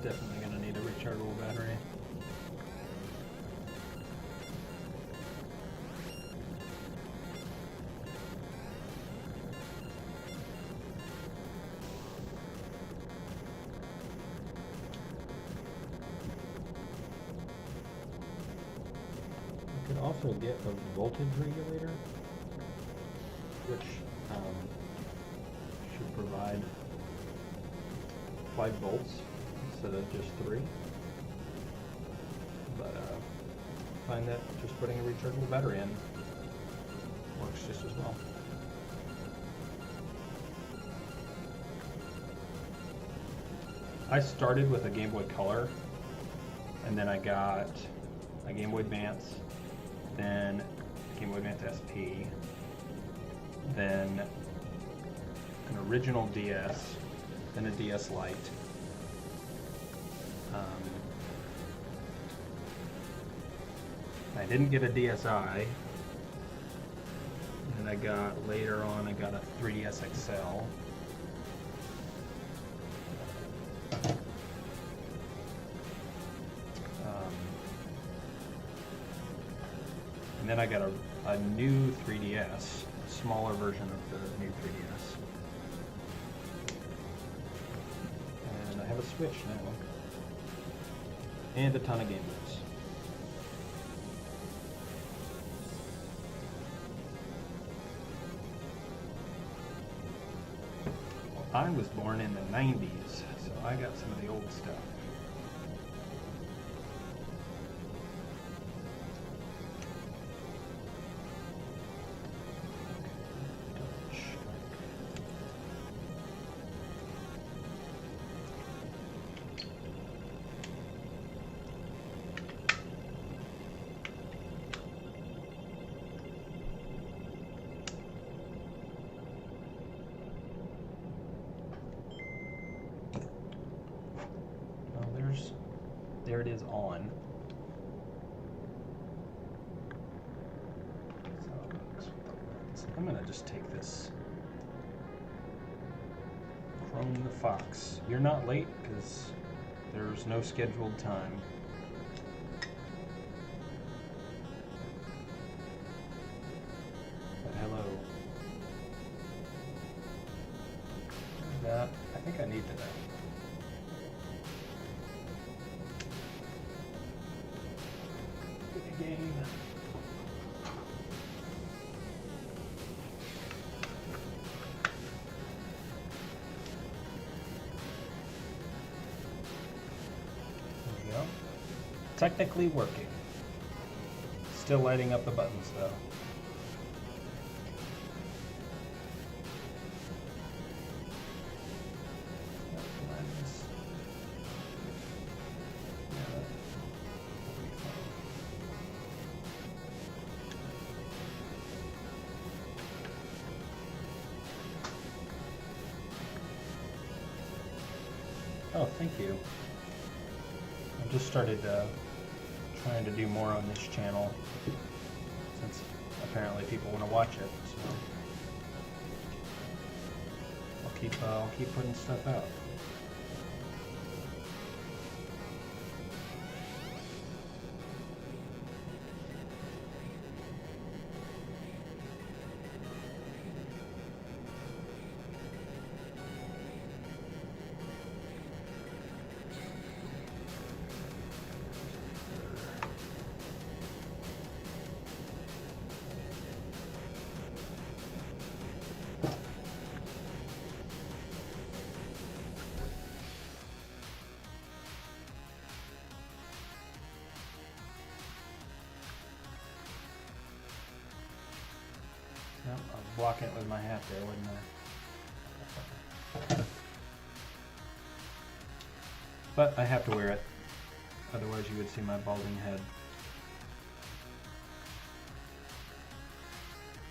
[SPEAKER 1] Definitely going to need a rechargeable battery.
[SPEAKER 2] You could also get a voltage regulator, which should provide 5 volts instead of just 3. But I find that just putting a rechargeable battery in works just as well.
[SPEAKER 1] I started with a Game Boy Color, and then I got a Game Boy Advance, then Game Boy Advance SP, then an original DS, then a DS Lite. I didn't get a DSi, and I got, later on, I got a 3DS XL. And then I got a new 3DS, a smaller version of the new 3DS. And I have a Switch now. And a ton of Game Boys. I was born in the 90s, so I got some of the old stuff.
[SPEAKER 2] there it is on. So I'm gonna just take this Chrome the Fox. You're not late because there's no scheduled time. But hello. That, I think I need that. Game. There we go. Technically working. Still lighting up the buttons though. Oh, thank you. I've just started trying to do more on this channel since apparently people want to watch it. So I'll keep putting stuff out. Nope, I was blocking it with my hat there, wasn't I? But I have to wear it, otherwise you would see my balding head.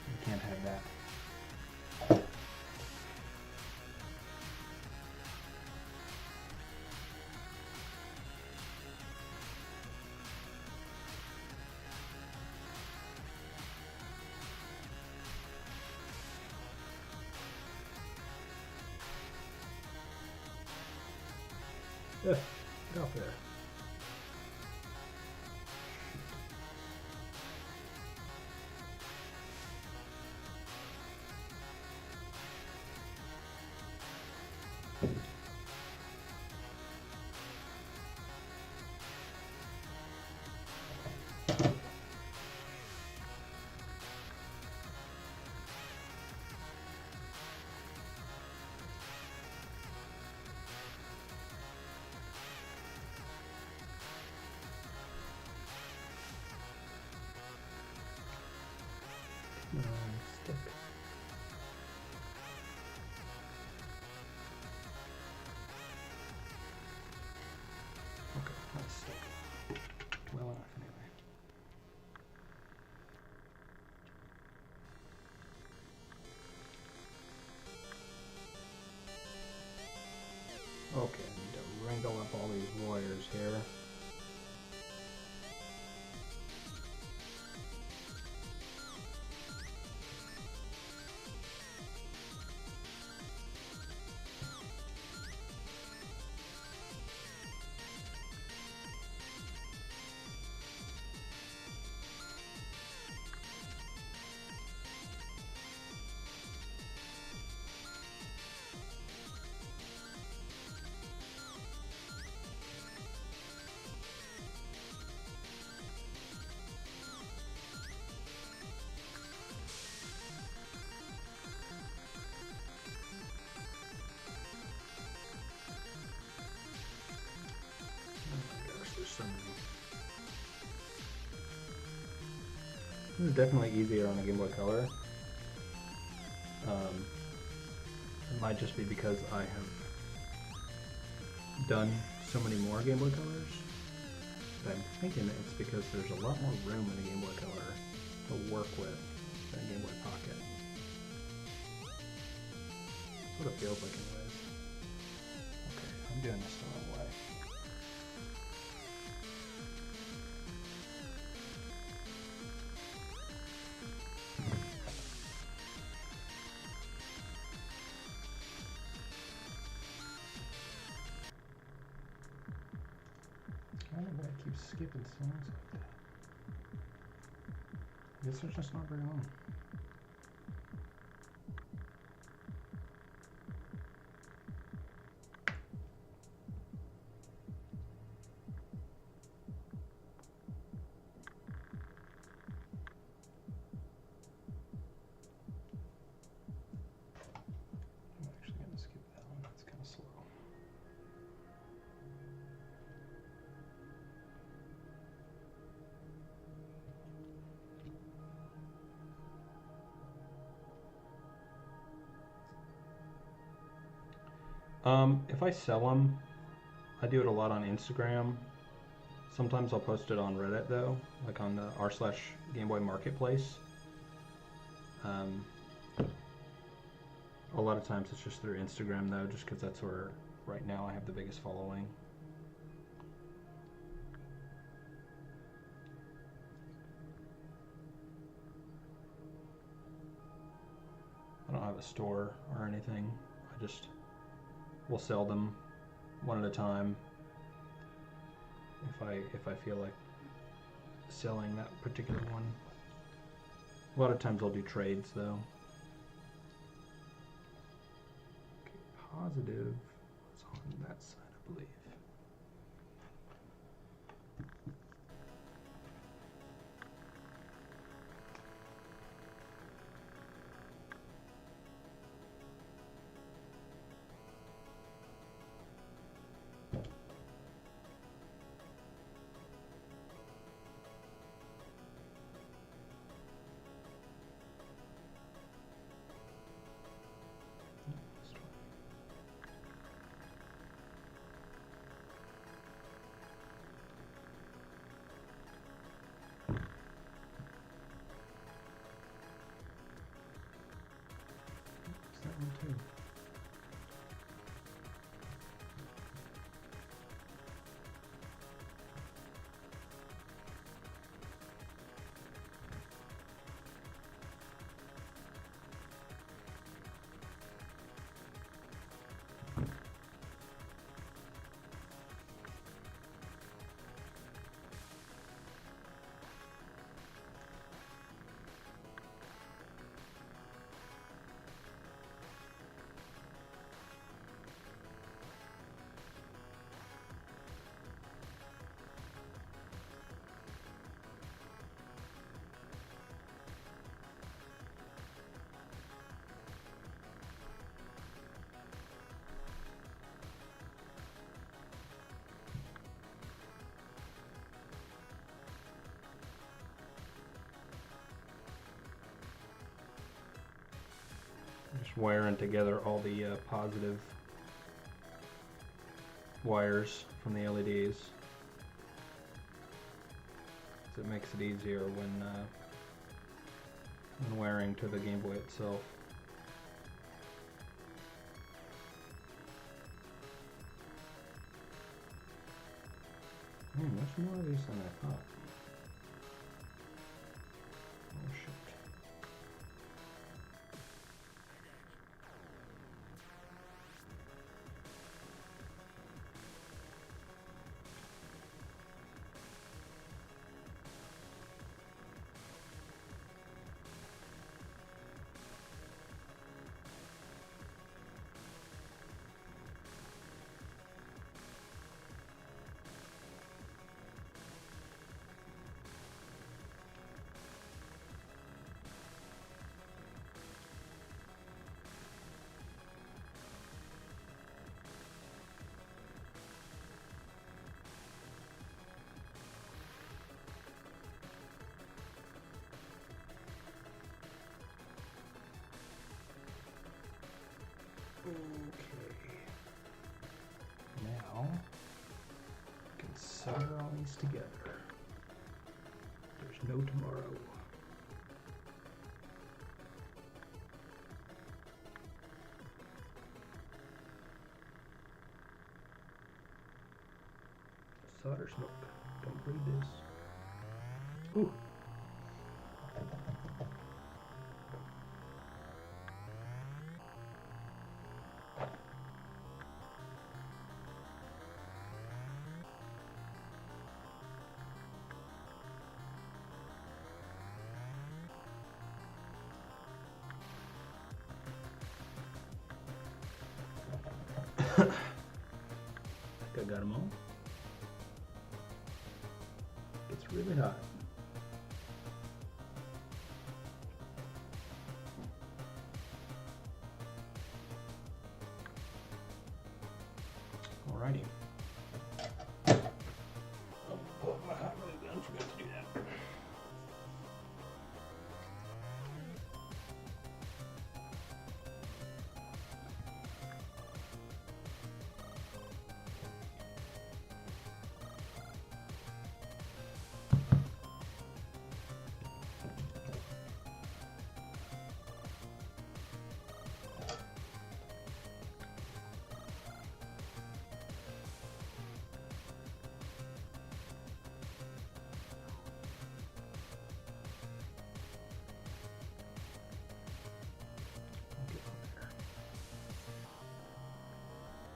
[SPEAKER 2] You can't have that. Get off there. Stick. Okay, let's stick. Well enough anyway. Okay, I need to wrangle up all these wires here. This is definitely easier on the Game Boy Color. It might just be because I have done so many more Game Boy Colors. But I'm thinking it's because there's a lot more room in the Game Boy Color to work with than Game Boy Pocket. That's what it feels like anyways. Okay, I'm doing this the wrong way. skipping songs like that? I guess they're just not very long. I'm actually going to skip that one. That's kind of slow. If I sell them, I do it a lot on Instagram. Sometimes I'll post it on Reddit though, like on the r/Gameboy Marketplace. A lot of times it's just through Instagram though, just because that's where right now I have the biggest following. I don't have a store or anything. I just will sell them one at a time if I feel like selling that particular one. A lot of times I'll do trades though. Okay, positive was on that side, I believe. That one too. Just wiring together all the positive wires from the LEDs. So it makes it easier when wiring to the Game Boy itself. Much more of these than I thought. Oh shit. Okay. Now, I can solder all these together. There's no tomorrow. Solder smoke. Don't read this. Ooh. I think I got them all. It's really hot. Alrighty. Oh, pull my hot glue gun. Forgot to do that.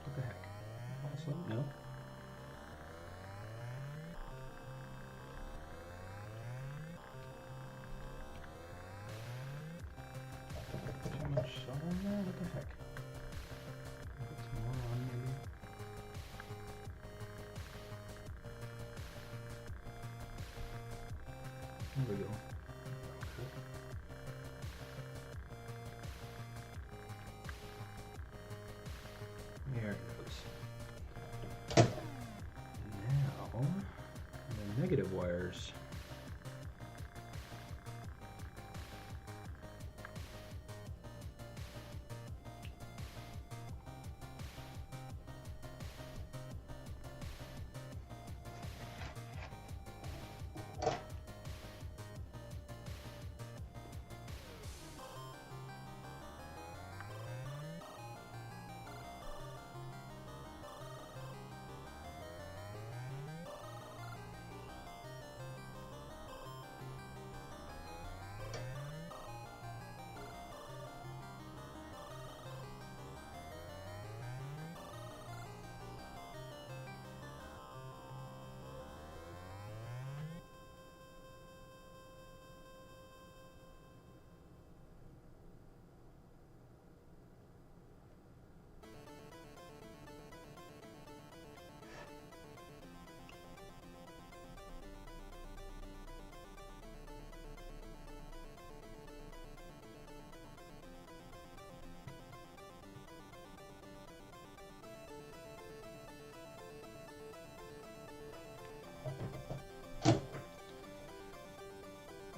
[SPEAKER 2] What the heck? Also, no. Too much salt on there? What the heck? Put some more on maybe. There we go. There it goes. Now, the negative wires.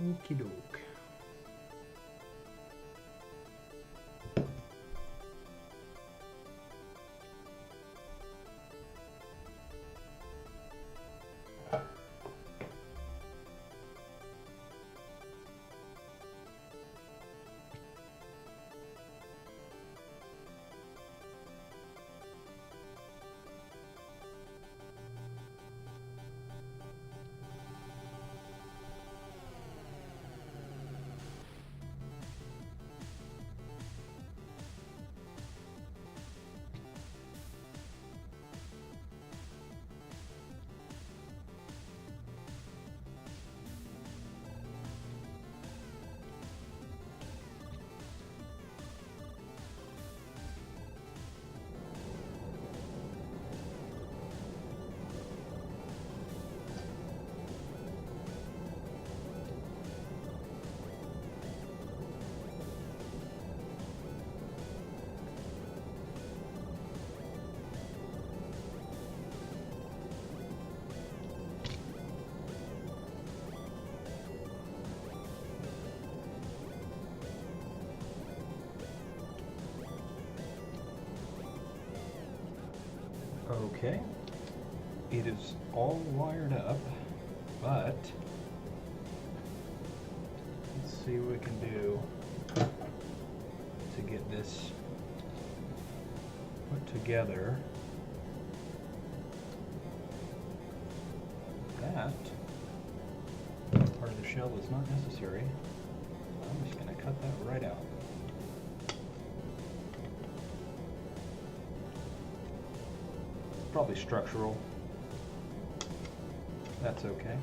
[SPEAKER 2] Okie doke. Okay, it is all wired up, but let's see what we can do to get this put together. That part of the shell is not necessary. I'm just going to cut that right out. Probably structural. That's okay.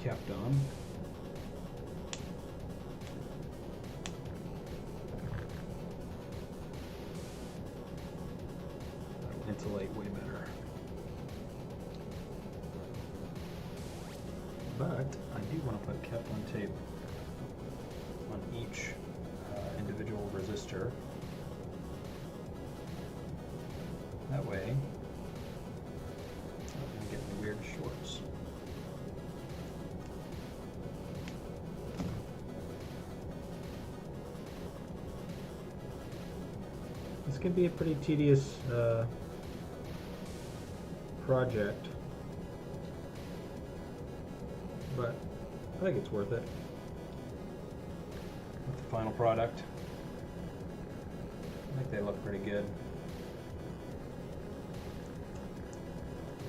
[SPEAKER 2] kept on. That'll insulate way better. But I do want to put kept on tape on each individual resistor. That way, I'm not going to get any weird shorts. This can be a pretty tedious project, but I think it's worth it. With the final product, I think they look pretty good.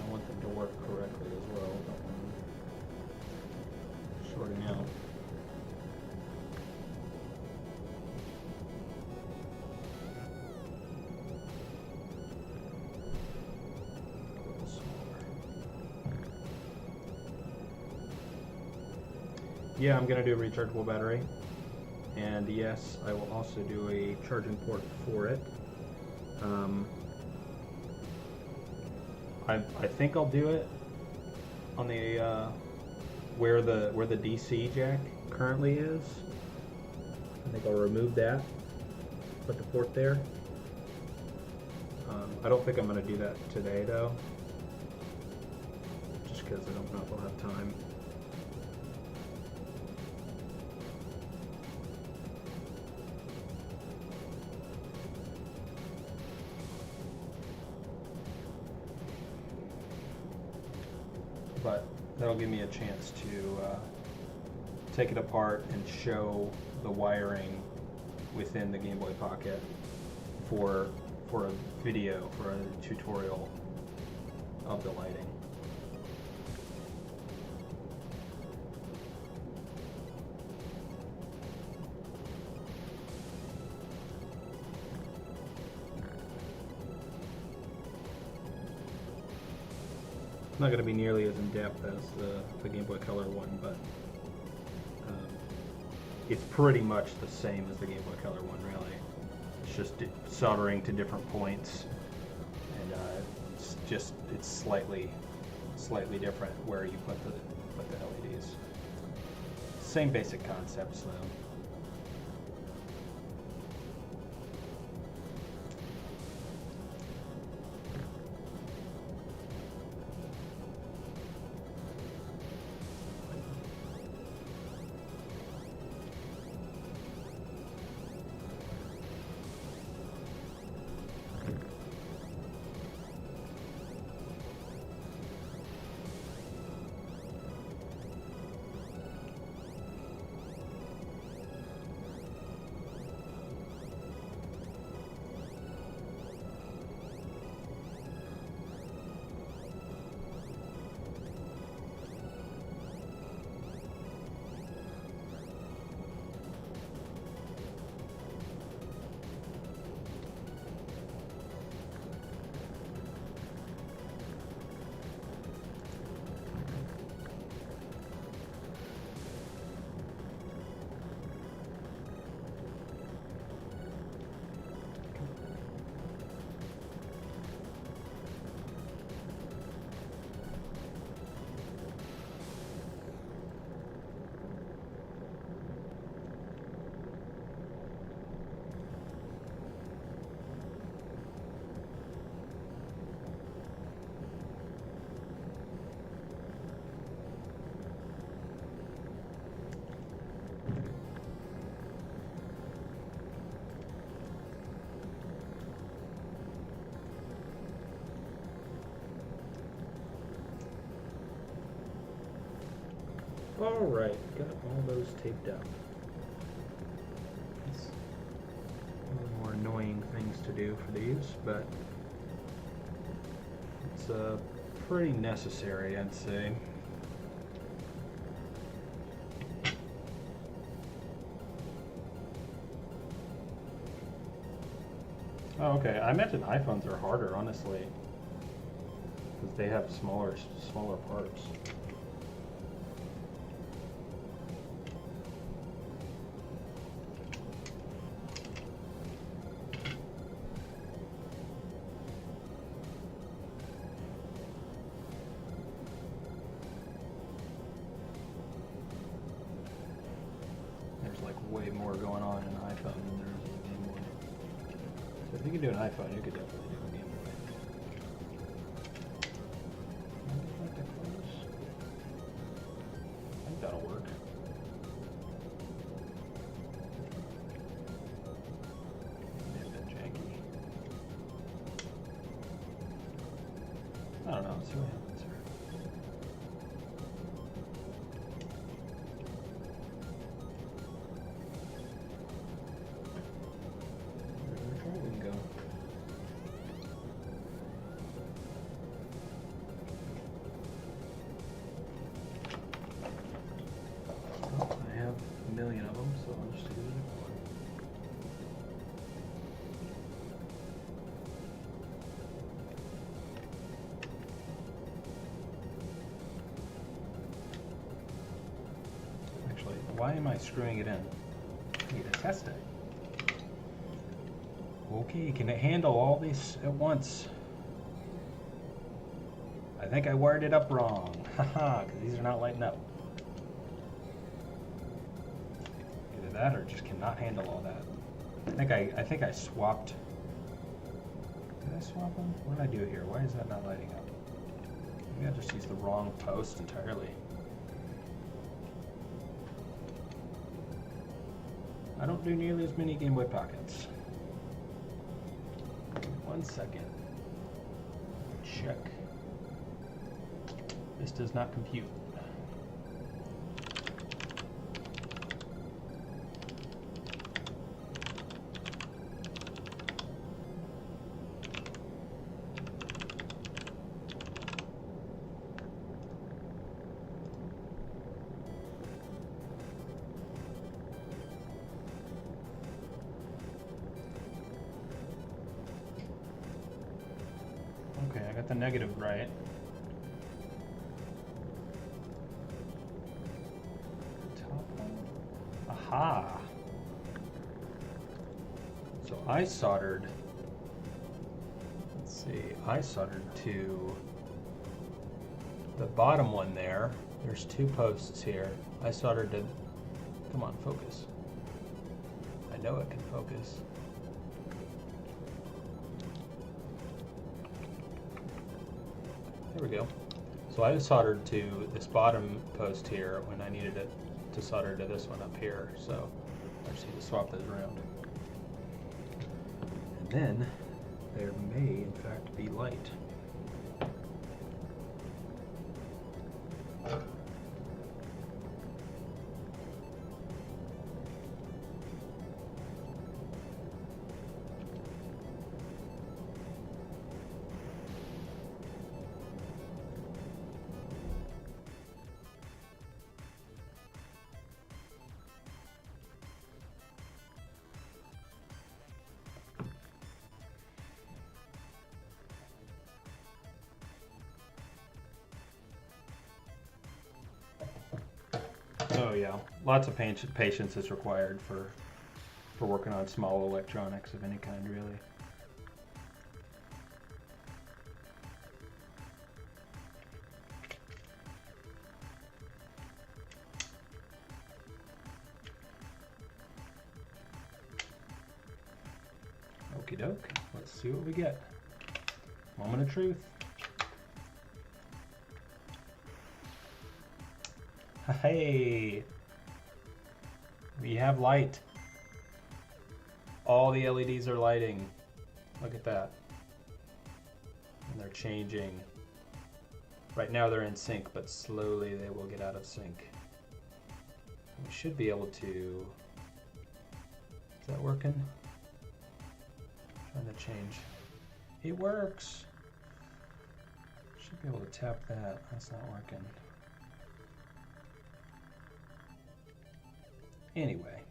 [SPEAKER 2] I want them to work correctly as well. Don't want them shorting out. Yeah, I'm going to do a rechargeable battery, and yes, I will also do a charging port for it. I think I'll do it on the where the DC jack currently is. I think I'll remove that, put the port there. I don't think I'm going to do that today though, just because I don't know if I'll have time. But that'll give me a chance to take it apart and show the wiring within the Game Boy Pocket for a video, for a tutorial of the lighting. Not going to be nearly as in-depth as the Game Boy Color one, but it's pretty much the same as the Game Boy Color one, really. It's just soldering to different points, and it's slightly different where you put the LEDs. Same basic concepts, though. Alright, got all those taped up. It's one of the more annoying things to do for these, but it's pretty necessary, I'd say.
[SPEAKER 1] Oh, okay. I imagine iPhones are harder, honestly, because they have smaller parts.
[SPEAKER 2] more going on in an iPhone than there is in a Game Boy. So if you can do an iPhone, you could definitely do a Game Boy. Let that close. I think that'll work. Maybe a bit janky. I don't know. Let's see what happens here. We can go. Well, I have a million of them, so I'll just use it. Actually, why am I screwing it in? I need to test it. Okay, can it handle all these at once? I think I wired it up wrong. Haha, because these are not lighting up. Either that or just cannot handle all that. I think I swapped. Did I swap them? What did I do here? Why is that not lighting up? Maybe I just used the wrong post entirely. I don't do nearly as many Game Boy Pockets. 1 second. Check. This does not compute. Okay, I got the negative right. Top one? Aha! So I soldered, let's see, I soldered to the bottom one there. There's 2 posts here. I soldered to, come on, focus. I know it can focus. There we go. So I soldered to this bottom post here when I needed it to solder to this one up here. So I just need to swap those around. And then there may in fact be light. Oh yeah, lots of patience is required for working on small electronics of any kind, really. Okie doke, let's see what we get. Moment of truth. Hey, we have light. All the LEDs are lighting. Look at that. And they're changing. Right now they're in sync, but slowly they will get out of sync. We should be able to... Is that working? Trying to change. It works. Should be able to tap that. That's not working. Anyway.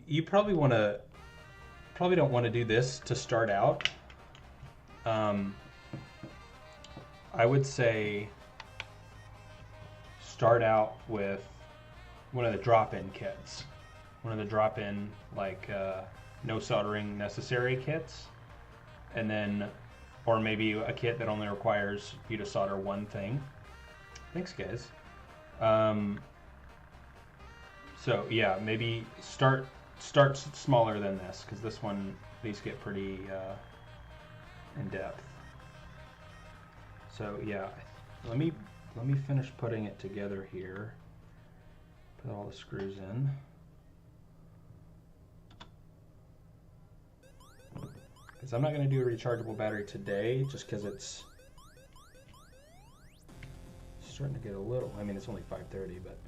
[SPEAKER 2] You probably don't want to do this to start out. I would say start out with one of the drop-in kits. One of the drop-in, like, no soldering necessary kits. And then
[SPEAKER 1] or maybe a kit that only requires you to solder one thing. Thanks, guys. So yeah, maybe start smaller than this, because this one, these get pretty in depth. So yeah, let me finish putting it together here. Put all the screws in. Because I'm not going to do a rechargeable battery today, just because it's starting to get a little. I mean, it's only 5:30, but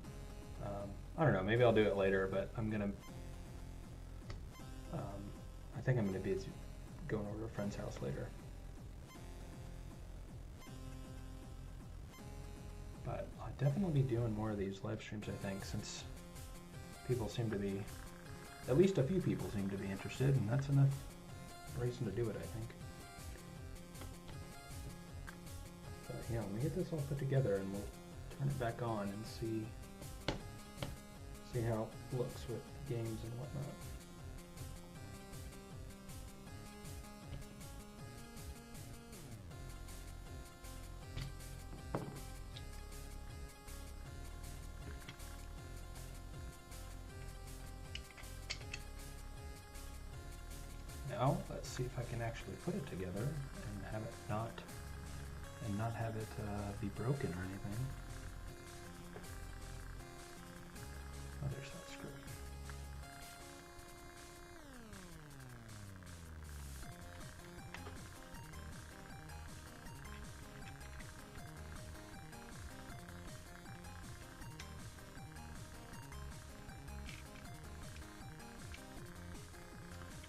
[SPEAKER 1] I don't know. Maybe I'll do it later. But I'm gonna. I think I'm gonna be going over to a friend's house later. But I'll definitely be doing more of these live streams, I think, since people seem to be, at least a few people seem to be interested, and that's enough reason to do it, I think. But yeah, let me get this all put together and we'll turn it back on and see how it looks with games and whatnot. Now, let's see if I can actually put it together and have it not have it be broken or anything. Oh, there's that screw.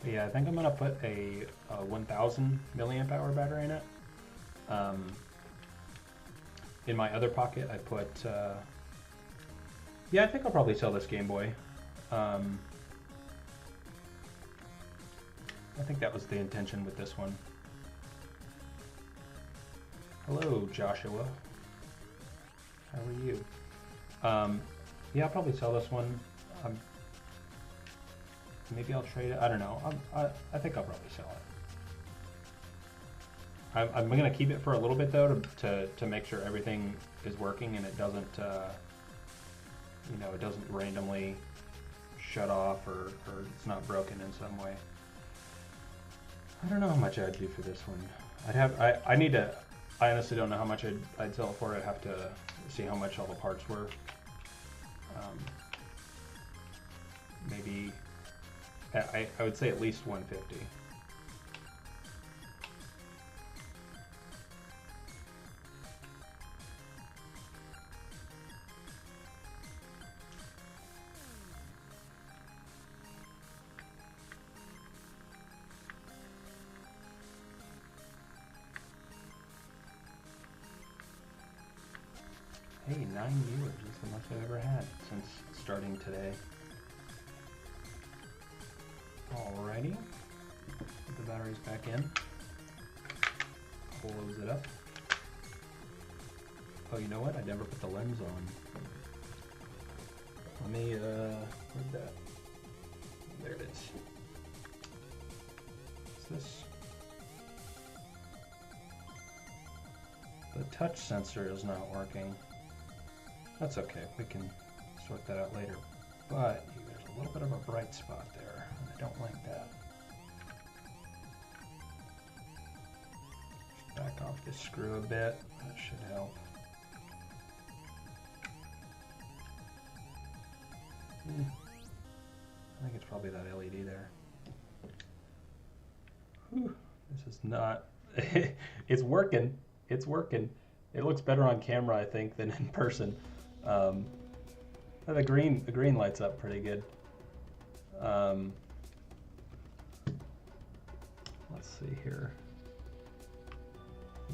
[SPEAKER 1] But yeah, I think I'm gonna put a 1000 milliamp hour battery in it. In my other pocket, I put. Yeah, I think I'll probably sell this Game Boy. I think that was the intention with this one. Hello, Joshua. How are you? Yeah, I'll probably sell this one. Maybe I'll trade it. I don't know. I think I'll probably sell it. I'm gonna keep it for a little bit though to make sure everything is working and it doesn't it doesn't randomly shut off or it's not broken in some way. I don't know how much I'd do for this one. I need to. I honestly don't know how much I'd sell it for. I'd have to see how much all the parts were. Maybe. I would say at least 150. Hey, 9 viewers is the most I've ever had since starting today. Alrighty, put the batteries back in, close it up. Oh, you know what? I never put the lens on. Let me, where'd that? There it is. What's this? The touch sensor is not working. That's okay, we can sort that out later. But there's a little bit of a bright spot there. I don't like that. Back off this screw a bit. That should help. I think it's probably that LED there. Whew, this is not. It's working. It's working. It looks better on camera, I think, than in person. The green lights up pretty good. Let's see here.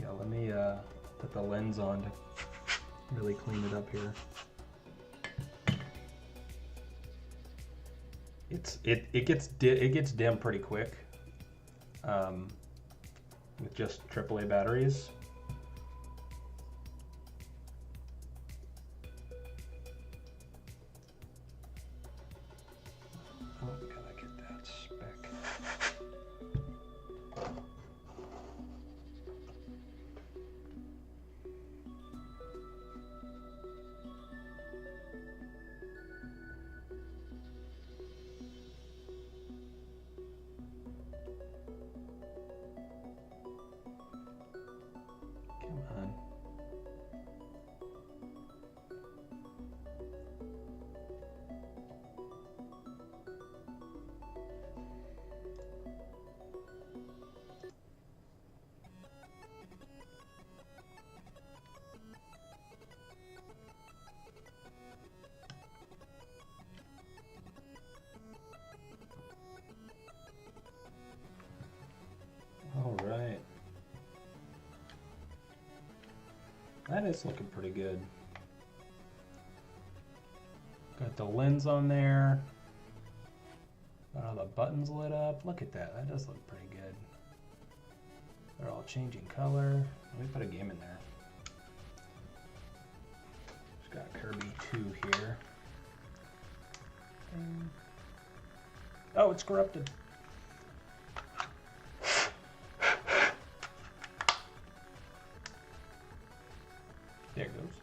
[SPEAKER 1] Yeah, let me put the lens on to really clean it up here. It gets dim pretty quick with just AAA batteries. that is looking pretty good. Got the lens on there. Got all the buttons lit up. Look at that. That does look pretty good. They're all changing color. Let me put a game in there. Just got Kirby 2 here. Oh, it's corrupted. There it goes.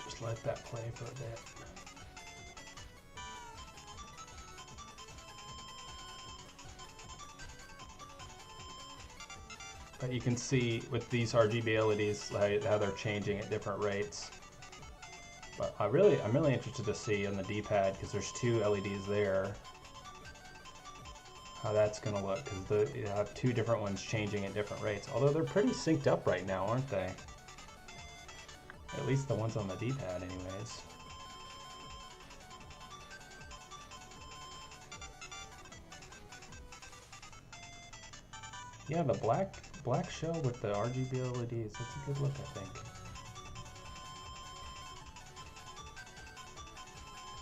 [SPEAKER 1] Just let that play for a bit. But you can see with these RGB LEDs how they're changing at different rates. But I'm really interested to see on the D-pad, because there's 2 LEDs there, how that's going to look, because you have 2 different ones changing at different rates. Although they're pretty synced up right now, aren't they? At least the ones on the D-pad anyways. Yeah, the black shell with the RGB LEDs, that's a good look, I think.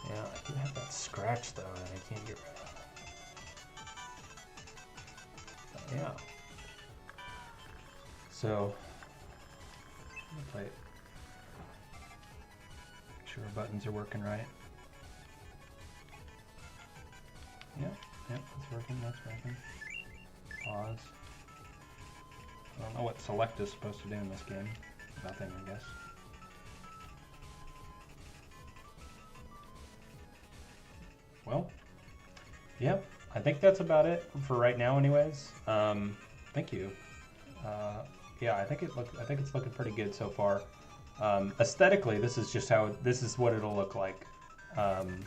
[SPEAKER 1] Yeah, I do have that scratch though that I can't get rid of. Yeah. So, play it. Make sure our buttons are working right. Yep, that's working, that's working. Pause. I don't know what select is supposed to do in this game. Nothing, I guess. Well, yep, I think that's about it for right now anyways. Thank you. Yeah, I think it's looking pretty good so far. Aesthetically, this is what it'll look like. And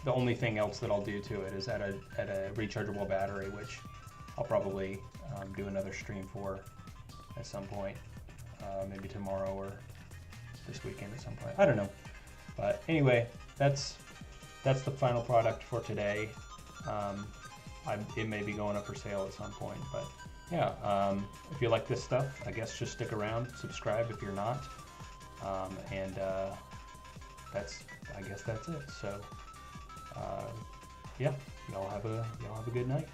[SPEAKER 1] the only thing else that I'll do to it is add a rechargeable battery, which I'll probably do another stream for at some point, maybe tomorrow or this weekend at some point. I don't know. But anyway, that's the final product for today. It may be going up for sale at some point, but yeah, if you like this stuff, I guess just stick around, subscribe if you're not, and I guess that's it. So yeah, y'all have a good night.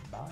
[SPEAKER 1] Bye.